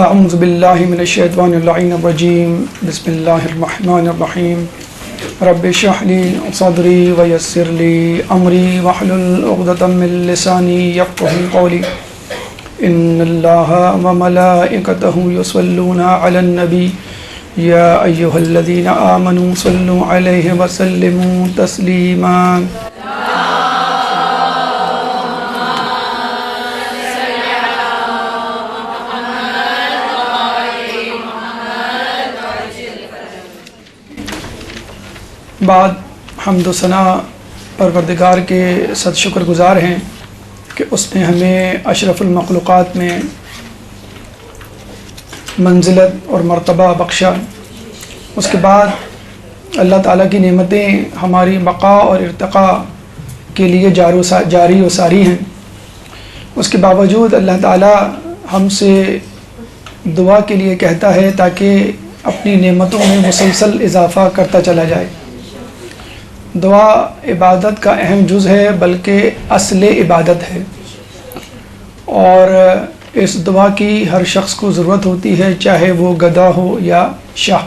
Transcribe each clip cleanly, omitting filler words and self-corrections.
اعوذ باللہ من الشیطان اللعین الرجیم بسم اللہ الرحمن الرحیم رب اشرح لی صدری ویسر لی امری واحلل عقدۃ من لسانی یفقهوا قولی ان اللہ وملائکتہ یصلون علی النبی یا ایہا الذین آمنوا صلوا علیہ وسلموا تسلیما۔ بعد حمد و ثنا پروردگار کے صد شکر گزار ہیں کہ اس نے ہمیں اشرف المخلوقات میں منزلت اور مرتبہ بخشا۔ اس کے بعد اللہ تعالیٰ کی نعمتیں ہماری بقا اور ارتقاء کے لیے جاری و ساری ہیں۔ اس کے باوجود اللہ تعالیٰ ہم سے دعا کے لیے کہتا ہے تاکہ اپنی نعمتوں میں مسلسل اضافہ کرتا چلا جائے۔ دعا عبادت کا اہم جز ہے بلکہ اصل عبادت ہے، اور اس دعا کی ہر شخص کو ضرورت ہوتی ہے، چاہے وہ گدھا ہو یا شاہ۔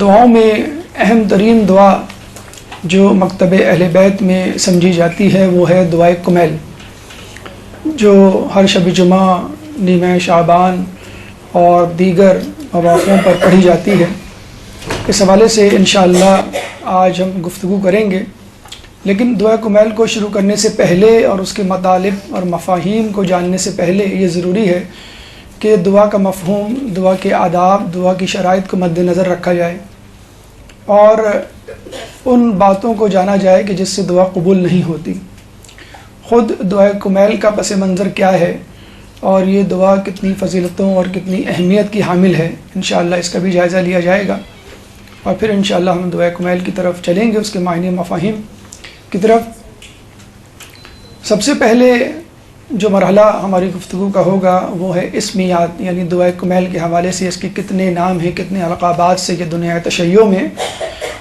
دعاؤں میں اہم ترین دعا جو مکتب اہل بیت میں سمجھی جاتی ہے وہ ہے دعائے کمیل، جو ہر شب جمعہ، نیمہ شعبان اور دیگر مواقعوں پر پڑھی جاتی ہے۔ اس حوالے سے انشاءاللہ آج ہم گفتگو کریں گے، لیکن دعا کمیل کو شروع کرنے سے پہلے اور اس کے مطالب اور مفاہیم کو جاننے سے پہلے یہ ضروری ہے کہ دعا کا مفہوم، دعا کے آداب، دعا کی شرائط کو مد نظر رکھا جائے اور ان باتوں کو جانا جائے کہ جس سے دعا قبول نہیں ہوتی۔ خود دعا کمیل کا پس منظر کیا ہے اور یہ دعا کتنی فضیلتوں اور کتنی اہمیت کی حامل ہے، انشاءاللہ اس کا بھی جائزہ لیا جائے گا، اور پھر انشاءاللہ ہم دعا کمیل کی طرف چلیں گے، اس کے معنی مفاہیم کی طرف۔ سب سے پہلے جو مرحلہ ہماری گفتگو کا ہوگا وہ ہے اسمیات، یعنی دعا کمیل کے حوالے سے اس کے کتنے نام ہیں، کتنے القابات سے یہ دنیا تشیع میں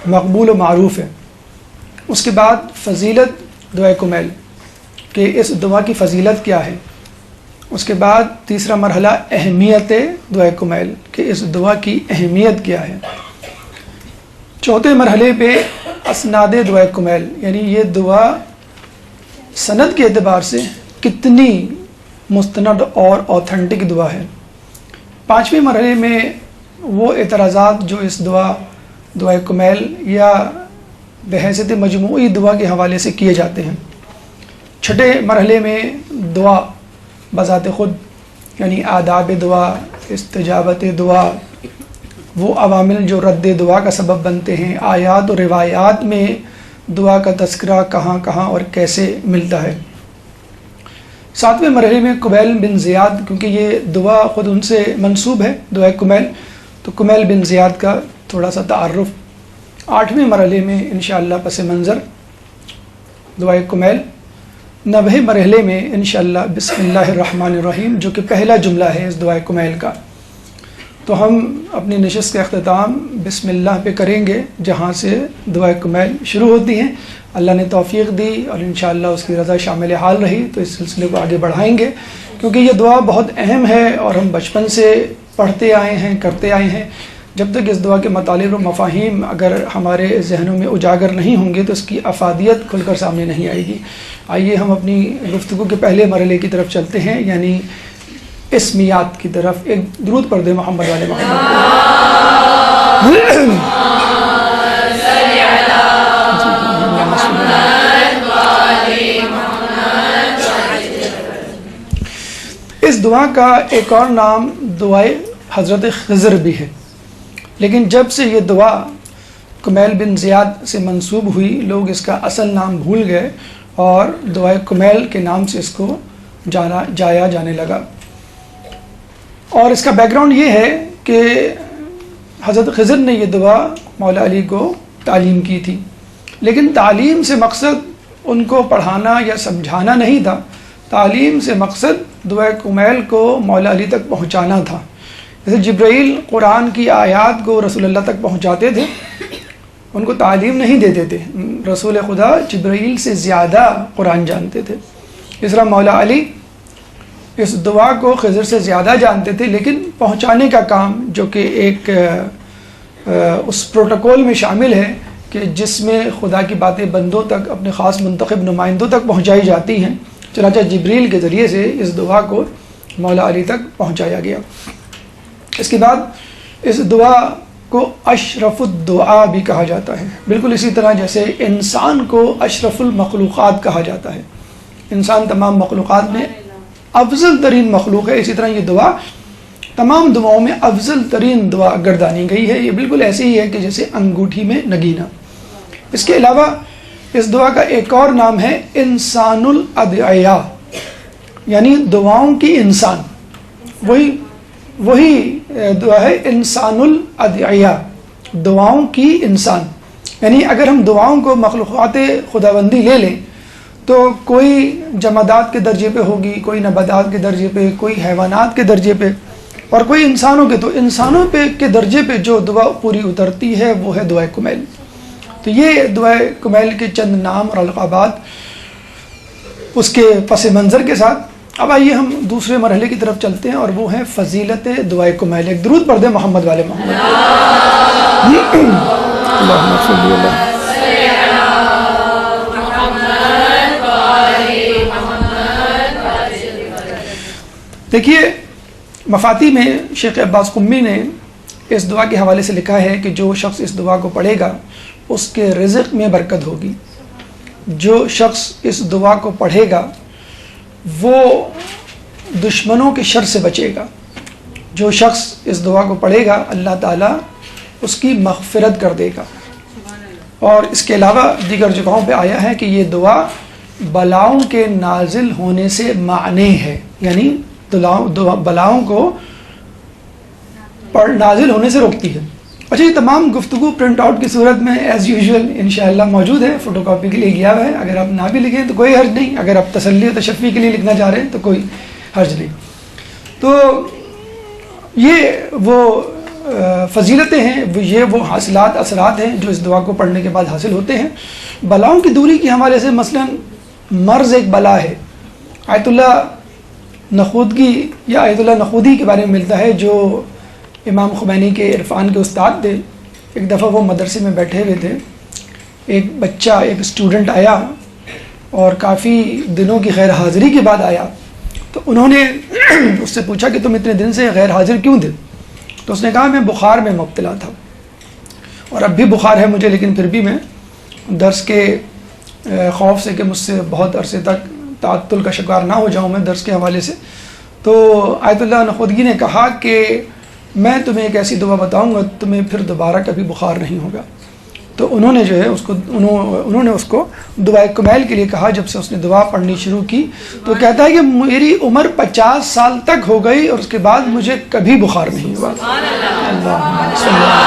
مقبول و معروف ہے۔ اس کے بعد فضیلت دعا کمیل کہ اس دعا کی فضیلت کیا ہے۔ اس کے بعد تیسرا مرحلہ اہمیت دعا کمیل کہ اس دعا کی اہمیت کیا ہے۔ چوتھے مرحلے پہ اسناد دعا کمیل، یعنی یہ دعا سند کے اعتبار سے کتنی مستند اور اوتھینٹک دعا ہے۔ پانچویں مرحلے میں وہ اعتراضات جو اس دعا کمیل یا بحیثیت مجموعی دعا کے حوالے سے کیے جاتے ہیں۔ چھٹے مرحلے میں دعا بذات خود، یعنی آداب دعا، استجابت دعا، وہ عوامل جو رد دعا کا سبب بنتے ہیں، آیات و روایات میں دعا کا تذکرہ کہاں کہاں اور کیسے ملتا ہے۔ ساتویں مرحلے میں کمیل بن زیاد، کیونکہ یہ دعا خود ان سے منسوب ہے دعا کمیل، تو کمیل بن زیاد کا تھوڑا سا تعارف۔ آٹھویں مرحلے میں انشاءاللہ پس منظر دعا کمیل۔ نویں مرحلے میں انشاءاللہ بسم اللہ الرحمن الرحیم، جو کہ پہلا جملہ ہے اس دعا کمیل کا۔ تو ہم اپنی نشست کا اختتام بسم اللہ پہ کریں گے، جہاں سے دعا کمیل شروع ہوتی ہیں۔ اللہ نے توفیق دی اور انشاءاللہ اس کی رضا شامل حال رہی تو اس سلسلے کو آگے بڑھائیں گے، کیونکہ یہ دعا بہت اہم ہے اور ہم بچپن سے پڑھتے آئے ہیں، کرتے آئے ہیں۔ جب تک اس دعا کے مطالب و مفاہیم اگر ہمارے ذہنوں میں اجاگر نہیں ہوں گے تو اس کی افادیت کھل کر سامنے نہیں آئے گی۔ آئیے ہم اپنی گفتگو کے پہلے مرحلے کی طرف چلتے ہیں، یعنی اسمیات کی طرف۔ ایک درود پڑھ دیں محمد والے محمد۔ اس دعا کا ایک اور نام دعائے حضرت خضر بھی ہے، لیکن جب سے یہ دعا کمیل بن زیاد سے منسوب ہوئی، لوگ اس کا اصل نام بھول گئے اور دعائے کمیل کے نام سے اس کو جایا جانے لگا۔ اور اس کا بیک گراؤنڈ یہ ہے کہ حضرت خضر نے یہ دعا مولا علی کو تعلیم کی تھی، لیکن تعلیم سے مقصد ان کو پڑھانا یا سمجھانا نہیں تھا، تعلیم سے مقصد دعا کمیل کو مولا علی تک پہنچانا تھا۔ جیسے جبرائیل قرآن کی آیات کو رسول اللہ تک پہنچاتے تھے، ان کو تعلیم نہیں دیتے تھے، رسول خدا جبرائیل سے زیادہ قرآن جانتے تھے۔ اس طرح مولا علی اس دعا کو خضر سے زیادہ جانتے تھے، لیکن پہنچانے کا کام جو کہ ایک اس پروٹوکول میں شامل ہے کہ جس میں خدا کی باتیں بندوں تک، اپنے خاص منتخب نمائندوں تک پہنچائی جاتی ہیں، چنانچہ جبریل کے ذریعے سے اس دعا کو مولا علی تک پہنچایا گیا۔ اس کے بعد اس دعا کو اشرف الدعا بھی کہا جاتا ہے، بالکل اسی طرح جیسے انسان کو اشرف المخلوقات کہا جاتا ہے، انسان تمام مخلوقات میں افضل ترین مخلوق ہے، اسی طرح یہ دعا تمام دعاؤں میں افضل ترین دعا گردانی گئی ہے۔ یہ بالکل ایسے ہی ہے کہ جیسے انگوٹھی میں نگینہ۔ اس کے علاوہ اس دعا کا ایک اور نام ہے انسان الادعیاء، یعنی دعاؤں کی انسان، وہی دعا ہے انسان الادعیاء، دعاؤں کی انسان۔ یعنی اگر ہم دعاؤں کو مخلوقات خداوندی لے لیں تو کوئی جمادات کے درجے پہ ہوگی، کوئی نباتات کے درجے پہ، کوئی حیوانات کے درجے پہ، اور کوئی انسانوں کے، تو انسانوں پہ کے درجے پہ جو دعا پوری اترتی ہے وہ ہے دعائے کمیل۔ تو یہ دعائے کمیل کے چند نام اور القابات اس کے پس منظر کے ساتھ۔ اب آئیے ہم دوسرے مرحلے کی طرف چلتے ہیں، اور وہ ہے فضیلت دعائے کمیل۔ ایک درود پڑھ دیں محمد والے محمد۔ اللہم صلی اللہ۔ دیکھیے مفاتی میں شیخ عباس قمی نے اس دعا کے حوالے سے لکھا ہے کہ جو شخص اس دعا کو پڑھے گا اس کے رزق میں برکت ہوگی، جو شخص اس دعا کو پڑھے گا وہ دشمنوں کے شر سے بچے گا، جو شخص اس دعا کو پڑھے گا اللہ تعالیٰ اس کی مغفرت کر دے گا۔ اور اس کے علاوہ دیگر جگہوں پہ آیا ہے کہ یہ دعا بلاؤں کے نازل ہونے سے معنی ہے، یعنی بلاؤں کو نازل ہونے سے روکتی ہے۔ اچھا، یہ تمام گفتگو پرنٹ آؤٹ کی صورت میں ایز یوزول انشاءاللہ موجود ہے، فوٹو کاپی کے لیے گیا ہوا ہے، اگر آپ نہ بھی لکھیں تو کوئی حرج نہیں، اگر آپ تسلی و تشفی کے لیے لکھنا چاہ رہے ہیں تو کوئی حرج نہیں۔ تو یہ وہ فضیلتیں ہیں، یہ وہ حاصلات اثرات ہیں جو اس دعا کو پڑھنے کے بعد حاصل ہوتے ہیں۔ بلاؤں کی دوری کے حوالے سے مثلا مرض ایک بلا ہے، آیت اللہ نخودگی یا آیت اللہ نخودی کے بارے میں ملتا ہے، جو امام خمینی کے عرفان کے استاد تھے۔ ایک دفعہ وہ مدرسے میں بیٹھے ہوئے تھے، ایک بچہ، ایک اسٹوڈنٹ آیا اور کافی دنوں کی غیر حاضری کے بعد آیا، تو انہوں نے اس سے پوچھا کہ تم اتنے دن سے غیر حاضر کیوں تھے؟ تو اس نے کہا میں بخار میں مبتلا تھا، اور اب بھی بخار ہے مجھے، لیکن پھر بھی میں درس کے خوف سے کہ مجھ سے بہت عرصے تک تعطل کا شکار نہ ہو جاؤں میں درس کے حوالے سے، تو آیت اللہ نخودگی نے کہا کہ میں تمہیں ایک ایسی دعا بتاؤں گا تمہیں پھر دوبارہ کبھی بخار نہیں ہوگا۔ تو انہوں نے جو ہے انہوں نے اس کو دعائے کمیل کے لیے کہا۔ جب سے اس نے دعا پڑھنی شروع کی تو کہتا ہے کہ میری عمر 50 سال تک ہو گئی اور اس کے بعد مجھے کبھی بخار نہیں ہوا۔ اللہم صلی اللہ۔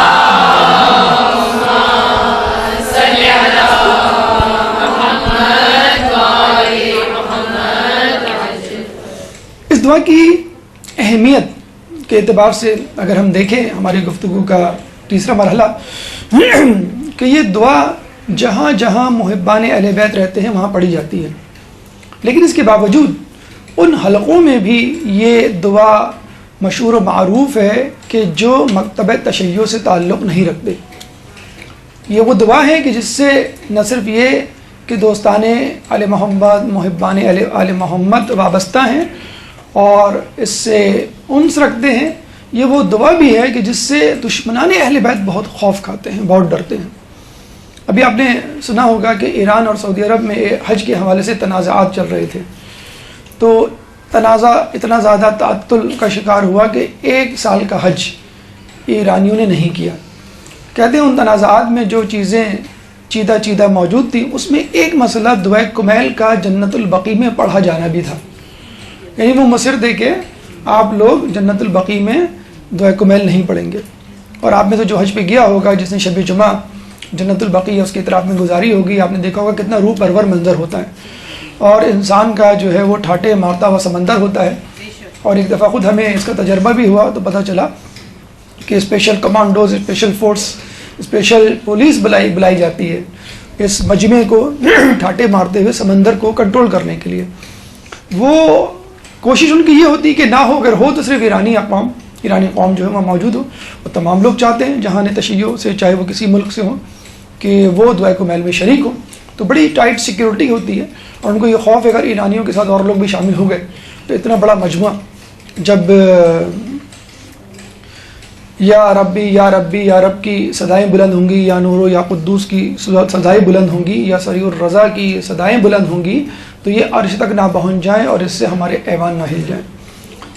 اس دعا کی اہمیت کے اعتبار سے اگر ہم دیکھیں ہماری گفتگو کا تیسرا مرحلہ کہ یہ دعا جہاں جہاں محبان اہل بیت رہتے ہیں وہاں پڑھی جاتی ہے، لیکن اس کے باوجود ان حلقوں میں بھی یہ دعا مشہور و معروف ہے کہ جو مکتبہ تشیع سے تعلق نہیں رکھتے۔ یہ وہ دعا ہے کہ جس سے نہ صرف یہ کہ دوستان آل محمد، محبان آل محمد وابستہ ہیں اور اس سے انس رکھتے ہیں، یہ وہ دعا بھی ہے کہ جس سے دشمنان اہل بیت بہت خوف کھاتے ہیں، بہت ڈرتے ہیں۔ ابھی آپ نے سنا ہوگا کہ ایران اور سعودی عرب میں حج کے حوالے سے تنازعات چل رہے تھے، تو تنازع اتنا زیادہ تعطل کا شکار ہوا کہ 1 سال کا حج ایرانیوں نے نہیں کیا۔ کہتے ہیں ان تنازعات میں جو چیزیں چیدہ موجود تھیں اس میں ایک مسئلہ دعائے کمیل کا جنت البقیع میں پڑھا جانا بھی تھا، یعنی وہ مصر دے کے آپ لوگ جنت البقیع میں دعائے کمیل نہیں پڑھیں گے۔ اور آپ میں سے جو حج پہ گیا ہوگا، جس نے شب جمعہ جنت البقیع اس کی اطراف میں گزاری ہوگی، آپ نے دیکھا ہوگا کتنا روح پرور منظر ہوتا ہے، اور انسان کا جو ہے وہ ٹھاٹے مارتا ہوا سمندر ہوتا ہے۔ اور ایک دفعہ خود ہمیں اس کا تجربہ بھی ہوا تو پتہ چلا کہ special commandos, special force, special police بلائی جاتی ہے اس مجمع کو ٹھاٹے مارتے ہوئے سمندر کو کنٹرول کرنے کے لیے۔ وہ کوشش ان کی یہ ہوتی کہ نہ ہو، اگر ہو تو صرف ایرانی قوم جو ہے وہاں موجود ہو. اور تمام لوگ چاہتے ہیں جہاں تشیع سے، چاہے وہ کسی ملک سے ہوں، کہ وہ دعائے کمیل میں شریک ہوں. تو بڑی ٹائٹ سیکیورٹی ہوتی ہے، اور ان کو یہ خوف ہے اگر ایرانیوں کے ساتھ اور لوگ بھی شامل ہو گئے تو اتنا بڑا مجموعہ جب یا ربی یا ربی یا رب کی صدائیں بلند ہوں گی، یا نور یا قدوس کی صدائیں بلند ہوں گی، یا سریع الرضا کی صدائیں بلند ہوں گی، تو یہ عرش تک نہ پہنچ جائیں اور اس سے ہمارے ایوان نہ ہل جائیں.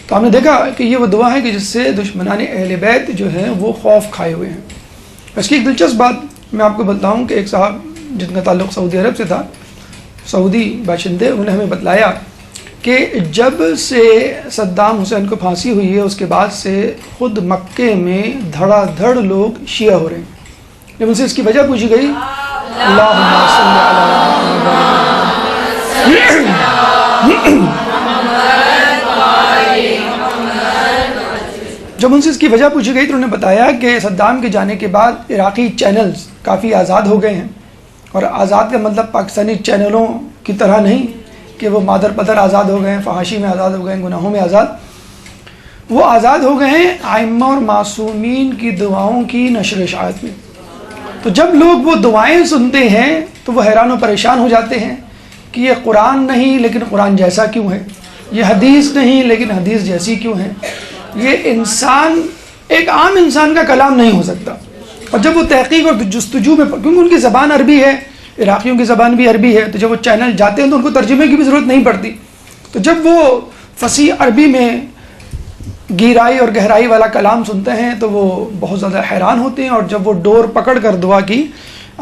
تو ہم نے دیکھا کہ یہ وہ دعا ہے کہ جس سے دشمنان اہل بیت جو ہیں وہ خوف کھائے ہوئے ہیں. اس کی ایک دلچسپ بات میں آپ کو بتاؤں کہ ایک صاحب جن کا تعلق سعودی عرب سے تھا، سعودی باشندے، انہوں نے ہمیں بتلایا کہ جب سے صدام حسین کو پھانسی ہوئی ہے اس کے بعد سے خود مکے میں دھڑا دھڑ لوگ شیعہ ہو رہے ہیں. جب ان سے اس کی وجہ پوچھی گئی، اللہم صلی جب ان سے اس کی وجہ پوچھی گئی تو انہوں نے بتایا کہ صدام کے جانے کے بعد عراقی چینلز کافی آزاد ہو گئے ہیں. اور آزاد کا مطلب پاکستانی چینلوں کی طرح نہیں کہ وہ مادر پدر آزاد ہو گئے ہیں، فحاشی میں آزاد ہو گئے ہیں، گناہوں میں آزاد. وہ آزاد ہو گئے ہیں ائمہ اور معصومین کی دعاؤں کی نشر و اشاعت میں. تو جب لوگ وہ دعائیں سنتے ہیں تو وہ حیران و پریشان ہو جاتے ہیں کہ یہ قرآن نہیں لیکن قرآن جیسا کیوں ہے، یہ حدیث نہیں لیکن حدیث جیسی کیوں ہے، یہ انسان ایک عام انسان کا کلام نہیں ہو سکتا. اور جب وہ تحقیق اور جستجو میں، کیونکہ ان کی زبان عربی ہے، عراقیوں کی زبان بھی عربی ہے، تو جب وہ چینل جاتے ہیں تو ان کو ترجمے کی بھی ضرورت نہیں پڑتی. تو جب وہ فصیح عربی میں گہرائی اور گہرائی والا کلام سنتے ہیں تو وہ بہت زیادہ حیران ہوتے ہیں. اور جب وہ ڈور پکڑ کر دعا کی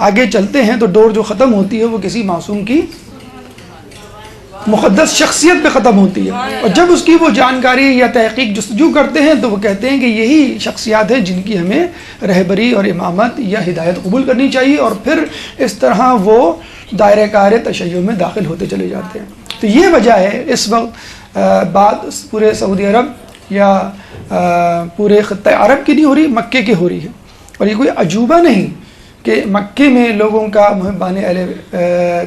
آگے چلتے ہیں تو ڈور جو ختم ہوتی ہے وہ کسی معصوم کی مقدس شخصیت پہ ختم ہوتی ہے. اور جب اس کی وہ جانکاری یا تحقیق جستجو کرتے ہیں تو وہ کہتے ہیں کہ یہی شخصیات ہیں جن کی ہمیں رہبری اور امامت یا ہدایت قبول کرنی چاہیے. اور پھر اس طرح وہ دائرہ کار تشیع میں داخل ہوتے چلے جاتے ہیں. تو یہ وجہ ہے اس وقت بات پورے سعودی عرب یا پورے خطہ عرب کی نہیں ہو رہی، مکے کی ہو رہی ہے. اور یہ کوئی عجوبہ نہیں کہ مکے میں لوگوں کا محبان اہل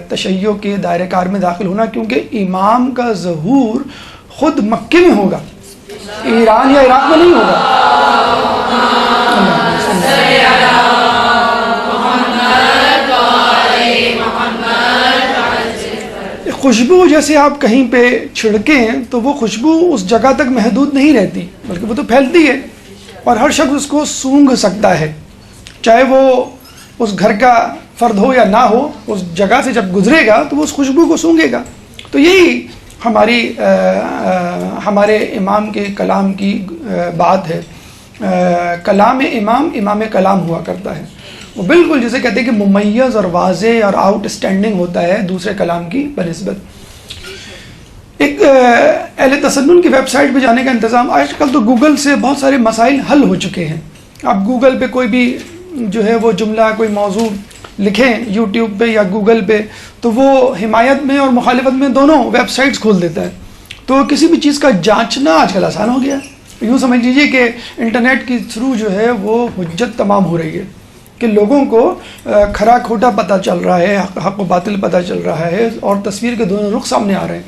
تشیع کے دائرہ کار میں داخل ہونا، کیونکہ امام کا ظہور خود مکے میں ہوگا، ایران یا عراق میں نہیں ہوگا. خوشبو جیسے آپ کہیں پہ چھڑکیں تو وہ خوشبو اس جگہ تک محدود نہیں رہتی بلکہ وہ تو پھیلتی ہے اور ہر شخص اس کو سونگھ سکتا ہے، چاہے وہ اس گھر کا فرد ہو یا نہ ہو، اس جگہ سے جب گزرے گا تو وہ اس خوشبو کو سونگھے گا. تو یہی ہمارے امام کے کلام کی بات ہے. کلام امام کلام ہوا کرتا ہے. وہ بالکل جسے کہتے ہیں کہ ممیز اور واضح اور آؤٹ اسٹینڈنگ ہوتا ہے دوسرے کلام کی بنسبت. ایک اہل تسنن کی ویب سائٹ پہ جانے کا انتظام، آج کل تو گوگل سے بہت سارے مسائل حل ہو چکے ہیں. آپ گوگل پہ کوئی بھی جو ہے وہ جملہ، کوئی موضوع لکھیں یوٹیوب پہ یا گوگل پہ، تو وہ حمایت میں اور مخالفت میں دونوں ویب سائٹس کھول دیتا ہے. تو کسی بھی چیز کا جانچنا آج کل آسان ہو گیا. یوں سمجھ لیجیے کہ انٹرنیٹ کے تھرو جو ہے وہ حجت تمام ہو رہی ہے کہ لوگوں کو کھرا کھوٹا پتہ چل رہا ہے، حق و باطل پتہ چل رہا ہے، اور تصویر کے دونوں رخ سامنے آ رہے ہیں.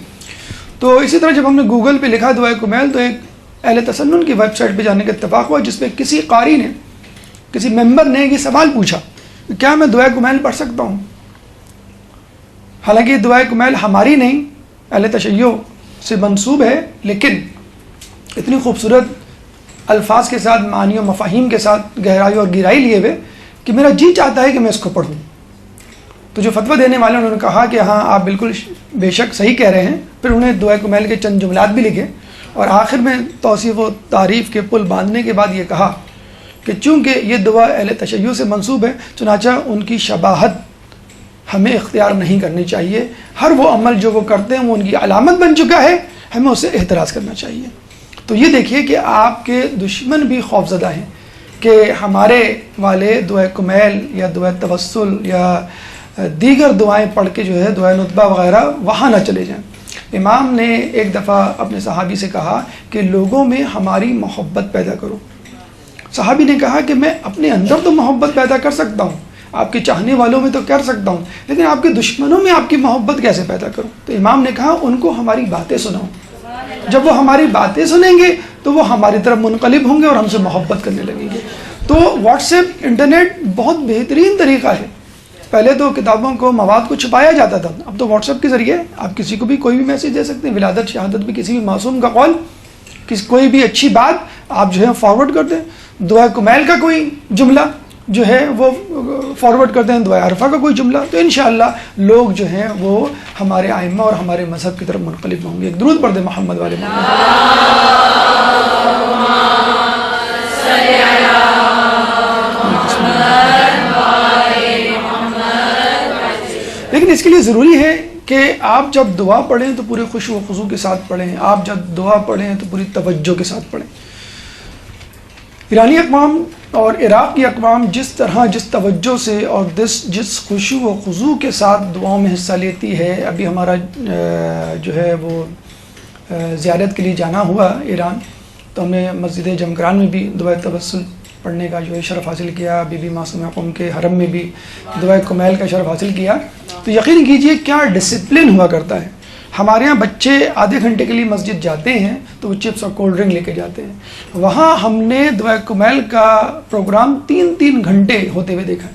تو اسی طرح جب ہم نے گوگل پہ لکھا دعائے کمیل تو ایک اہل تسنن کی ویب سائٹ پہ جانے کا اتفاق ہوا جس پہ کسی قاری نے، کسی ممبر نے یہ سوال پوچھا کہ کیا میں دعائے کمیل پڑھ سکتا ہوں؟ حالانکہ دعائے کمیل ہماری نہیں، اہل تشیع سے منسوب ہے، لیکن اتنی خوبصورت الفاظ کے ساتھ، معانی و مفاہیم کے ساتھ گہرائی اور گہرائی لیے ہوئے کہ میرا جی چاہتا ہے کہ میں اس کو پڑھوں. تو جو فتویٰ دینے والے انہوں نے کہا کہ ہاں آپ بالکل بے شک صحیح کہہ رہے ہیں. پھر انہوں نے دعائے کمیل کے چند جملات بھی لکھے اور آخر میں توصیف و تعریف کے پل باندھنے کے بعد یہ کہا کہ چونکہ یہ دعا اہل تشیع سے منسوب ہے چنانچہ ان کی شباہت ہمیں اختیار نہیں کرنی چاہیے. ہر وہ عمل جو وہ کرتے ہیں وہ ان کی علامت بن چکا ہے، ہمیں اسے احتراز کرنا چاہیے. تو یہ دیکھیے کہ آپ کے دشمن بھی خوفزدہ ہیں کہ ہمارے والے دعائے کمیل یا دعائے توسل یا دیگر دعائیں پڑھ کے جو ہے دعائے نطبہ وغیرہ وہاں نہ چلے جائیں. امام نے ایک دفعہ اپنے صحابی سے کہا کہ لوگوں میں ہماری محبت پیدا کرو. صحابی نے کہا کہ میں اپنے اندر تو محبت پیدا کر سکتا ہوں، آپ کے چاہنے والوں میں تو کر سکتا ہوں، لیکن آپ کے دشمنوں میں آپ کی محبت کیسے پیدا کروں؟ تو امام نے کہا ان کو ہماری باتیں سناؤ. جب وہ ہماری باتیں سنیں گے تو وہ ہماری طرف منقلب ہوں گے اور ہم سے محبت کرنے لگیں گے. تو واٹس ایپ انٹرنیٹ بہت بہترین طریقہ ہے. پہلے تو کتابوں کو مواد کو چھپایا جاتا تھا, اب تو واٹس ایپ کے ذریعے آپ کسی کو بھی کوئی بھی میسیج دے سکتے ہیں. ولادت شہادت بھی کسی بھی معصوم کا قول, کوئی بھی اچھی بات آپ جو ہے فارورڈ کر دیں. دعائے کمیل کا کوئی جملہ جو ہے وہ فارورڈ کرتے ہیں, دعائے عرفہ کا کوئی جملہ, تو انشاءاللہ لوگ جو ہیں وہ ہمارے ائمہ اور ہمارے مذہب کی طرف منقلب ہوں گے. ایک درود پڑھ دیں محمد والے محمد. لیکن اس کے لیے ضروری ہے کہ آپ جب دعا پڑھیں تو پورے خشوع و خضوع کے ساتھ پڑھیں. آپ جب دعا پڑھیں تو پوری توجہ کے ساتھ پڑھیں. ایرانی اقوام اور عراق کی اقوام جس طرح جس توجہ سے اور جس خشوع و خضوع کے ساتھ دعاؤں میں حصہ لیتی ہے. ابھی ہمارا جو ہے وہ زیارت کے لیے جانا ہوا ایران, تو ہم نے مسجد جمکران میں بھی دعائے توسل پڑھنے کا جو ہے شرف حاصل کیا. بی بی معصومہ قم کے حرم میں بھی دعائے کمیل کا شرف حاصل کیا. تو یقین کیجئے کیا ڈسپلن ہوا کرتا ہے. ہمارے ہاں بچے آدھے گھنٹے کے لیے مسجد جاتے ہیں تو وہ چپس اور کولڈ ڈرنک لے کے جاتے ہیں. وہاں ہم نے دعائے کمیل کا پروگرام 3 گھنٹے ہوتے ہوئے دیکھا.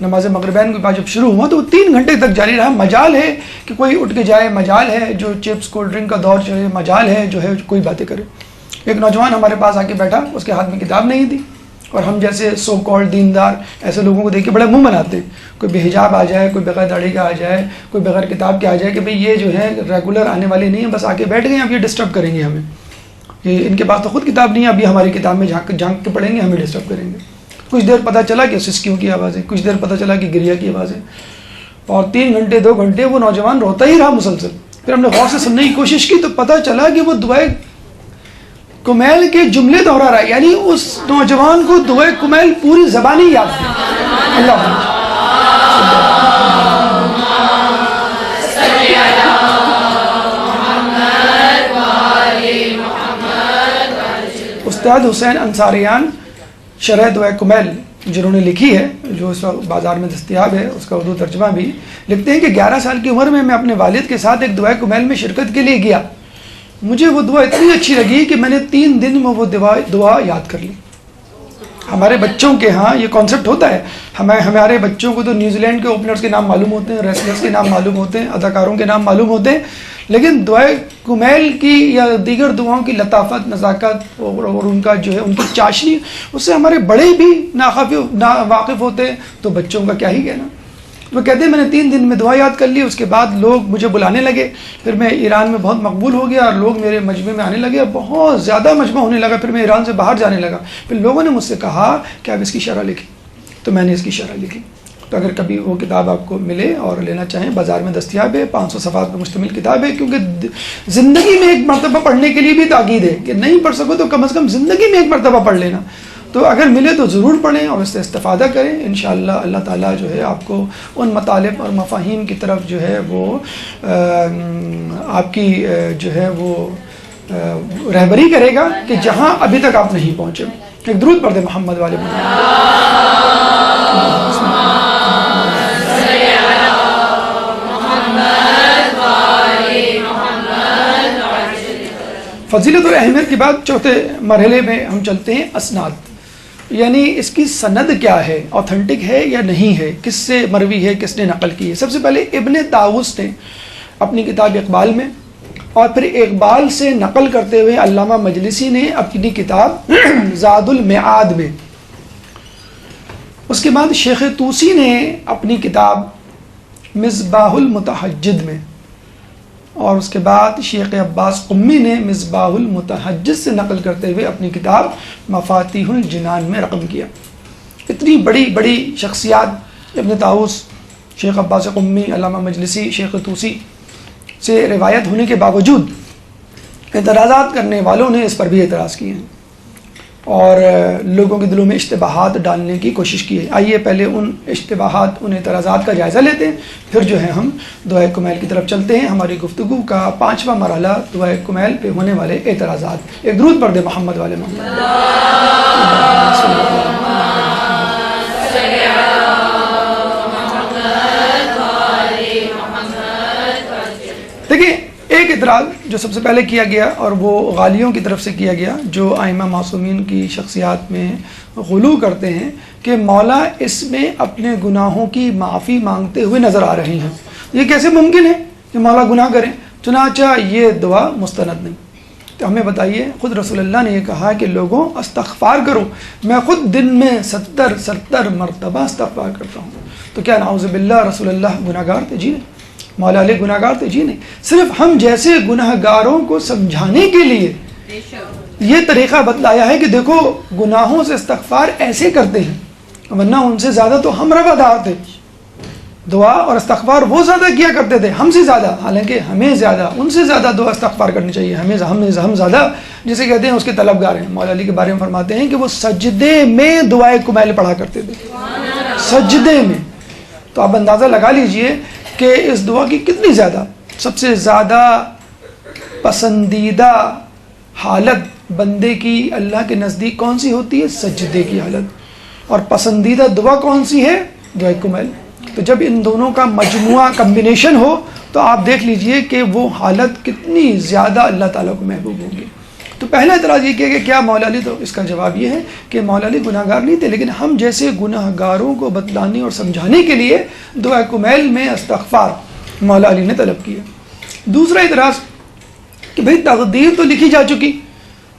نماز مغربین کے بعد جب شروع ہوا تو وہ 3 گھنٹے تک جاری رہا. مجال ہے کہ کوئی اٹھ کے جائے, مجال ہے جو چپس کولڈ ڈرنک کا دور چلے, مجال ہے جو ہے کوئی باتیں کرے. ایک نوجوان ہمارے پاس آ کے بیٹھا, اس کے ہاتھ میں کتاب نہیں تھی, اور ہم جیسے سو کالڈ دیندار ایسے لوگوں کو دیکھ کے بڑے منہ بناتے ہیں. کوئی بے حجاب آ جائے, کوئی بغیر داڑھی کا آ جائے, کوئی بغیر کتاب کے آ جائے کہ بھئی یہ جو ہے ریگولر آنے والے نہیں ہیں, بس آ کے بیٹھ گئے ہیں, اب یہ ڈسٹرب کریں گے ہمیں, یہ ان کے پاس تو خود کتاب نہیں ہے, ابھی ہماری کتاب میں جھانک کے پڑھیں گے, ہمیں ڈسٹرب کریں گے. کچھ دیر پتہ چلا کہ سسکیوں کی آوازیں, کچھ دیر پتہ چلا کہ گریا کی آوازیں, اور 3 گھنٹے 2 گھنٹے وہ نوجوان روتا ہی رہا مسلسل. پھر ہم نے غور سے سننے کی کوشش کی تو پتہ چلا کہ وہ دعائے کمیل کے جملے دہرا رہا ہے. یعنی اس نوجوان کو دعائے کمیل پوری زبانی یاد ہے. اللہ استاد حسین انصاریان شرح دعائے کمیل جنہوں نے لکھی ہے, جو اس وقت بازار میں دستیاب ہے, اس کا اردو ترجمہ بھی, لکھتے ہیں کہ 11 سال کی عمر میں اپنے والد کے ساتھ ایک دعائے کمیل میں شرکت کے لیے گیا. مجھے وہ دعا اتنی اچھی لگی کہ میں نے 3 دن میں وہ دعا یاد کر لی. ہمارے بچوں کے ہاں یہ کانسیپٹ ہوتا ہے, ہمارے بچوں کو تو نیوزی لینڈ کے اوپنرز کے نام معلوم ہوتے ہیں, ریسلرز کے نام معلوم ہوتے ہیں, اداکاروں کے نام معلوم ہوتے ہیں, لیکن دعائے کمیل کی یا دیگر دعاؤں کی لطافت, نزاکت اور ان کا جو ہے ان کی چاشنی, اس سے ہمارے بڑے بھی واقف ہوتے ہیں, تو بچوں کا کیا ہی کہنا. وہ کہتے ہیں میں نے 3 دن میں دعا یاد کر لی. اس کے بعد لوگ مجھے بلانے لگے, پھر میں ایران میں بہت مقبول ہو گیا اور لوگ میرے مجمع میں آنے لگے, بہت زیادہ مجمع ہونے لگا. پھر میں ایران سے باہر جانے لگا. پھر لوگوں نے مجھ سے کہا کہ آپ اس کی شرح لکھیں, تو میں نے اس کی شرح لکھی. تو اگر کبھی وہ کتاب آپ کو ملے اور لینا چاہیں, بازار میں دستیاب ہے, 500 صفحات پر مشتمل کتاب ہے. کیونکہ زندگی میں ایک مرتبہ پڑھنے کے لیے بھی تاکید ہے کہ نہیں پڑھ سکو تو کم از کم زندگی میں ایک مرتبہ پڑھ لینا. تو اگر ملے تو ضرور پڑھیں اور اس سے استفادہ کریں. انشاءاللہ اللہ تعالیٰ جو ہے آپ کو ان مطالب اور مفاہیم کی طرف جو ہے وہ آپ کی جو ہے وہ رہبری کرے گا کہ جہاں ابھی تک آپ نہیں پہنچے. ایک درود پڑھ دیں محمد والے فضیلت اور اہمیت کے بعد چوتھے مرحلے میں ہم چلتے ہیں اسناد. یعنی اس کی سند کیا ہے, اوتھنٹک ہے یا نہیں ہے, کس سے مروی ہے, کس نے نقل کی ہے. سب سے پہلے ابن طاووس نے اپنی کتاب اقبال میں, اور پھر اقبال سے نقل کرتے ہوئے علامہ مجلسی نے اپنی کتاب زاد المعاد میں, اس کے بعد شیخ طوسی نے اپنی کتاب مصباح المتحجد میں, اور اس کے بعد شیخ عباس قمی نے مصباح المتحجد سے نقل کرتے ہوئے اپنی کتاب مفاتیح الجنان میں رقم کیا. اتنی بڑی بڑی شخصیات ابن طاووس, شیخ عباس قمی, علامہ مجلسی, شیخ طوسی سے روایت ہونے کے باوجود اعتراضات کرنے والوں نے اس پر بھی اعتراض کیے ہیں اور لوگوں کے دلوں میں اشتباہات ڈالنے کی کوشش کی ہے. آئیے پہلے ان اشتباہات, ان اعتراضات کا جائزہ لیتے ہیں, پھر جو ہے ہم دعائے کمیل کی طرف چلتے ہیں. ہماری گفتگو کا 5واں مرحلہ دعائے کمیل پہ ہونے والے اعتراضات. ایک درود پڑھ دیں محمد والے محمد. دیکھیں ایک اعتراض جو سب سے پہلے کیا گیا اور وہ غالیوں کی طرف سے کیا گیا جو ائمہ معصومین کی شخصیات میں غلو کرتے ہیں کہ مولا اس میں اپنے گناہوں کی معافی مانگتے ہوئے نظر آ رہے ہیں. یہ کیسے ممکن ہے کہ مولا گناہ کریں؟ چنانچہ یہ دعا مستند نہیں. تو ہمیں بتائیے، خود رسول اللہ نے یہ کہا کہ لوگوں استغفار کرو، میں خود دن میں 70 مرتبہ استغفار کرتا ہوں. تو کیا نعوذ باللہ رسول اللہ گناہ گار تھے؟ جی نہیں. مولا علی گناہ گار تھے؟ جی نہیں. صرف ہم جیسے گناہ گاروں کو سمجھانے کے لیے یہ طریقہ بتلایا ہے کہ دیکھو گناہوں سے استغفار ایسے کرتے ہیں، ورنہ ان سے زیادہ تو ہم روادار تھے. دعا اور استغفار وہ زیادہ کیا کرتے تھے ہم سے زیادہ، حالانکہ ہمیں زیادہ ان سے زیادہ دعا استغفار کرنی چاہیے. ہم زیادہ جسے کہتے ہیں اس کے طلبگار ہیں. مولا علی کے بارے میں فرماتے ہیں کہ وہ سجدے میں دعائے کمیل پڑھا کرتے تھے، سجدے میں. تو آپ اندازہ لگا لیجئے کہ اس دعا کی کتنی زیادہ، سب سے زیادہ پسندیدہ حالت بندے کی اللہ کے نزدیک کون سی ہوتی ہے؟ سجدے کی حالت. اور پسندیدہ دعا کون سی ہے؟ دعائے کمیل. تو جب ان دونوں کا مجموعہ کمبینیشن ہو تو آپ دیکھ لیجئے کہ وہ حالت کتنی زیادہ اللہ تعالیٰ کو محبوب ہوگی. تو پہلا اعتراض یہ کیا کہ کیا مولا علی، تو اس کا جواب یہ ہے کہ مولا علی گناہ گار نہیں تھے، لیکن ہم جیسے گناہ گاروں کو بتلانے اور سمجھانے کے لیے دعا کمیل میں استغفار مولا علی نے طلب کیا. دوسرا اعتراض کہ بھئی تقدیر تو لکھی جا چکی،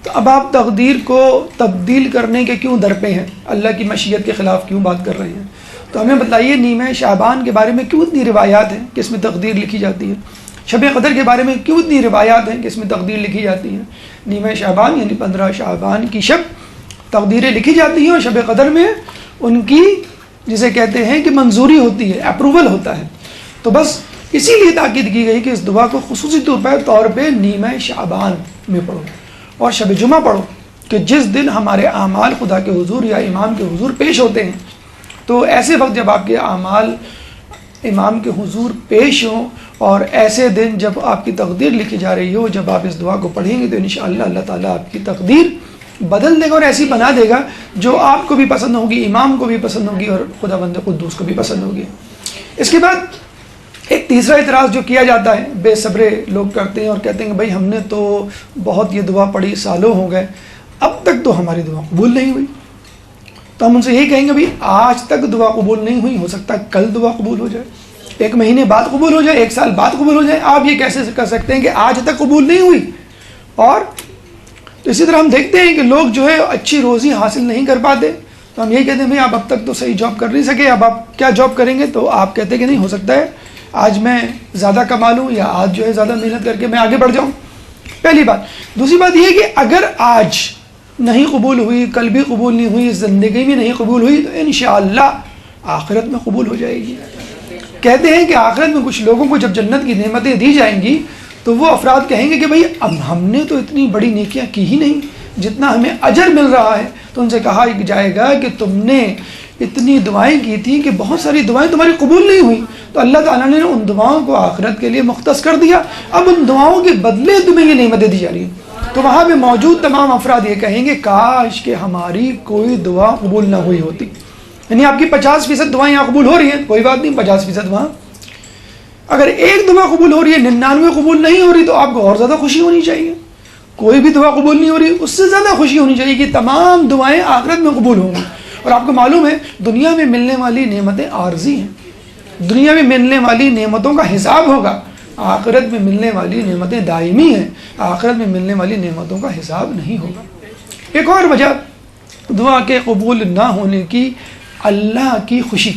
تو اب آپ تقدیر کو تبدیل کرنے کے کیوں در پہ ہیں؟ اللہ کی مشیت کے خلاف کیوں بات کر رہے ہیں؟ تو ہمیں بتائیے نیمہ شعبان کے بارے میں کیوں اتنی روایات ہیں کہ اس میں تقدیر لکھی جاتی ہے؟ شب قدر کے بارے میں کیوں اتنی روایات ہیں کہ اس میں تقدیر لکھی جاتی ہے؟ نیمہ شعبان یعنی 15 شعبان کی شب تقدیریں لکھی جاتی ہیں، اور شب قدر میں ان کی جسے کہتے ہیں کہ منظوری ہوتی ہے، اپروول ہوتا ہے. تو بس اسی لیے تاکید کی گئی کہ اس دعا کو خصوصی طور پہ نیمہ شعبان میں پڑھو اور شب جمعہ پڑھو، کہ جس دن ہمارے اعمال خدا کے حضور یا امام کے حضور پیش ہوتے ہیں. تو ایسے وقت جب آپ کے اعمال امام کے حضور پیش ہوں، اور ایسے دن جب آپ کی تقدیر لکھی جا رہی ہو، جب آپ اس دعا کو پڑھیں گے تو انشاءاللہ اللہ تعالیٰ آپ کی تقدیر بدل دے گا اور ایسی بنا دے گا جو آپ کو بھی پسند ہوگی، امام کو بھی پسند ہوگی، اور خدا بند قدوس کو بھی پسند ہوگی. اس کے بعد ایک تیسرا اعتراض جو کیا جاتا ہے، بے صبرے لوگ کرتے ہیں اور کہتے ہیں کہ بھائی ہم نے تو بہت یہ دعا پڑھی، سالوں ہو گئے، اب تک تو ہماری دعا قبول نہیں ہوئی. تو ہم ان سے یہی کہیں گے بھائی آج تک دعا قبول نہیں ہوئی، ہو سکتا ہے کل دعا قبول ہو جائے، 1 مہینے بعد قبول ہو جائے، 1 سال بعد قبول ہو جائے. آپ یہ کیسے کر سکتے ہیں کہ آج تک قبول نہیں ہوئی؟ اور تو اسی طرح ہم دیکھتے ہیں کہ لوگ جو ہے اچھی روزی حاصل نہیں کر پاتے، تو ہم یہی کہتے ہیں بھائی آپ اب تک تو صحیح جاب کر نہیں سکے، اب آپ کیا جاب کریں گے؟ تو آپ کہتے ہیں کہ نہیں، ہو سکتا ہے آج میں زیادہ کما لوں، یا آج جو ہے زیادہ محنت کر کے میں آگے بڑھ جاؤں. پہلی بات. دوسری بات یہ ہے کہ اگر آج نہیں قبول ہوئی، کل بھی قبول نہیں ہوئی، زندگی میں نہیں قبول ہوئی، تو انشاءاللہ آخرت میں قبول ہو جائے گی. کہتے ہیں کہ آخرت میں کچھ لوگوں کو جب جنت کی نعمتیں دی جائیں گی تو وہ افراد کہیں گے کہ بھئی اب ہم نے تو اتنی بڑی نیکیاں کی ہی نہیں جتنا ہمیں اجر مل رہا ہے. تو ان سے کہا جائے گا کہ تم نے اتنی دعائیں کی تھی کہ بہت ساری دعائیں تمہاری قبول نہیں ہوئی، تو اللہ تعالیٰ نے ان دعاؤں کو آخرت کے لیے مختص کر دیا، اب ان دعاؤں کے بدلے تمہیں یہ نعمتیں دی جا رہی ہیں. تو وہاں پہ موجود تمام افراد یہ کہیں گے کاش کہ ہماری کوئی دعا قبول نہ ہوئی ہوتی. یعنی آپ کی 50% دعائیں یہاں قبول ہو رہی ہیں، کوئی بات نہیں، 50% وہاں. اگر ایک دعا قبول ہو رہی ہے، 99 قبول نہیں ہو رہی، تو آپ کو اور زیادہ خوشی ہونی چاہیے. کوئی بھی دعا قبول نہیں ہو رہی، اس سے زیادہ خوشی ہونی چاہیے کہ تمام دعائیں آخرت میں قبول ہوں گی. اور آپ کو معلوم ہے دنیا میں ملنے والی نعمتیں عارضی ہیں، دنیا میں ملنے والی نعمتوں کا حساب ہوگا، آخرت میں ملنے والی نعمتیں دائمی ہیں، آخرت میں ملنے والی نعمتوں کا حساب نہیں ہوگا. ایک اور وجہ دعا کے قبول نہ ہونے کی، اللہ کی خوشی.